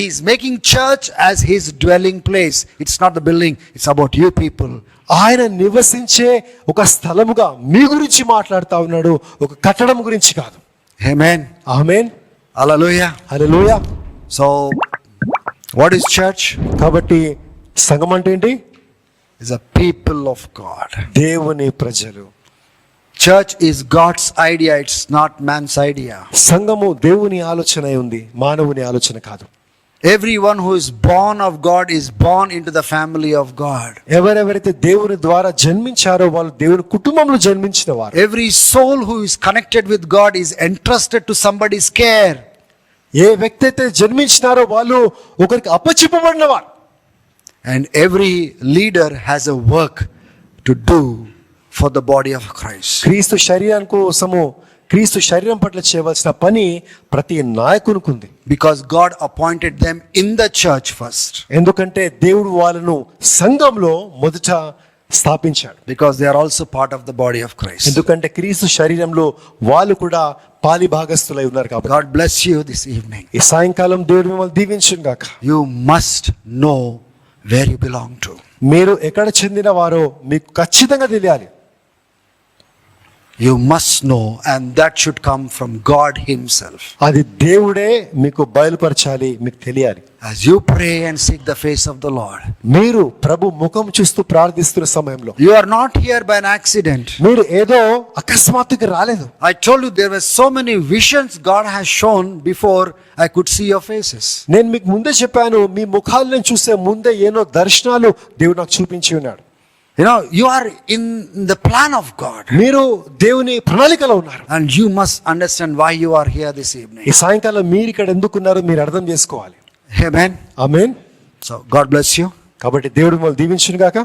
is making church as his dwelling place. It's not the building, it's about you people. ఆయన నివసించే ఒక స్థలముగా మీ గురించి మాట్లాడుతా ఉన్నాడు, ఒక కట్టడం గురించి కాదు. Amen. Amen. Hallelujah. Hallelujah. So, what is church? కాబట్టి సంఘం అంటే ఏంటి? It's a people of God. దేవుని ప్రజలు. Church is God's idea, it's not man's idea. సంఘము దేవుని ఆలోచన ఉంది, మానవుని ఆలోచన కాదు. Everyone who is born of God is born into the family of God. ఎవరెవరైతే దేవుని ద్వారా జన్మించారో వాళ్ళు దేవుని కుటుంబంలో జన్మించిన వారు. Every soul who is connected with God is entrusted to somebody's care. ఏ వ్యక్తి అయితే జన్మించినారో వాళ్ళు ఒకరికి అప్పచెప్పబడిన వారు. And every leader has a work to do for the body of Christ. క్రీస్తు శరీరం కోసము, క్రీస్తు శరీరం పట్ల చేయవలసిన పని ప్రతి నాయకునికి ఉంది. Because God appointed them in the church first. ఎందుకంటే దేవుడు వాళ్ళను సంఘంలో మొదట స్థాపించాడు. Because they are also part of the body of Christ. ఎందుకంటే క్రీస్తు శరీరంలో వాళ్ళు కూడా పాలి భాగస్థులై ఉన్నారు కాబట్టి. God bless you this evening. ఈ సాయంకాలం దేవుడు మిమ్మల్ని దీవించును గాక. You must know where you belong to. మీరు ఎక్కడ చెందిన వారో మీకు ఖచ్చితంగా తెలియాలి. You must know, and that should come from God himself. అది దేవుడే మీకు బయలుపరచాలి, మీకు తెలియాలి. As you pray and seek the face of the Lord, మీరు ప్రభు ముఖం చూస్తూ ప్రార్థిస్తున్న సమయంలో you are not here by an accident. మీరు ఏదో అకస్మాత్తుగా రాలేదు. I told you there were so many visions God has shown before I could see your faces. నేను మీకు ముందే చెప్పాను, మీ ముఖాలను చూసే ముందే ఏనో దర్శనాలు దేవుడు నాకు చూపించి ఉన్నాడు. You know, you are in the plan of God. మీరు దేవుని ప్రణాళికలో ఉన్నారు. And you must understand why you are here this evening. ఈ సాయంకాలం మీరు ఇక్కడ ఎందుకున్నారో మీరు అర్థం చేసుకోవాలి. Amen. Amen. So God bless you. కాబట్టి దేవుడు మిమ్మల్ని దీవించును గాక.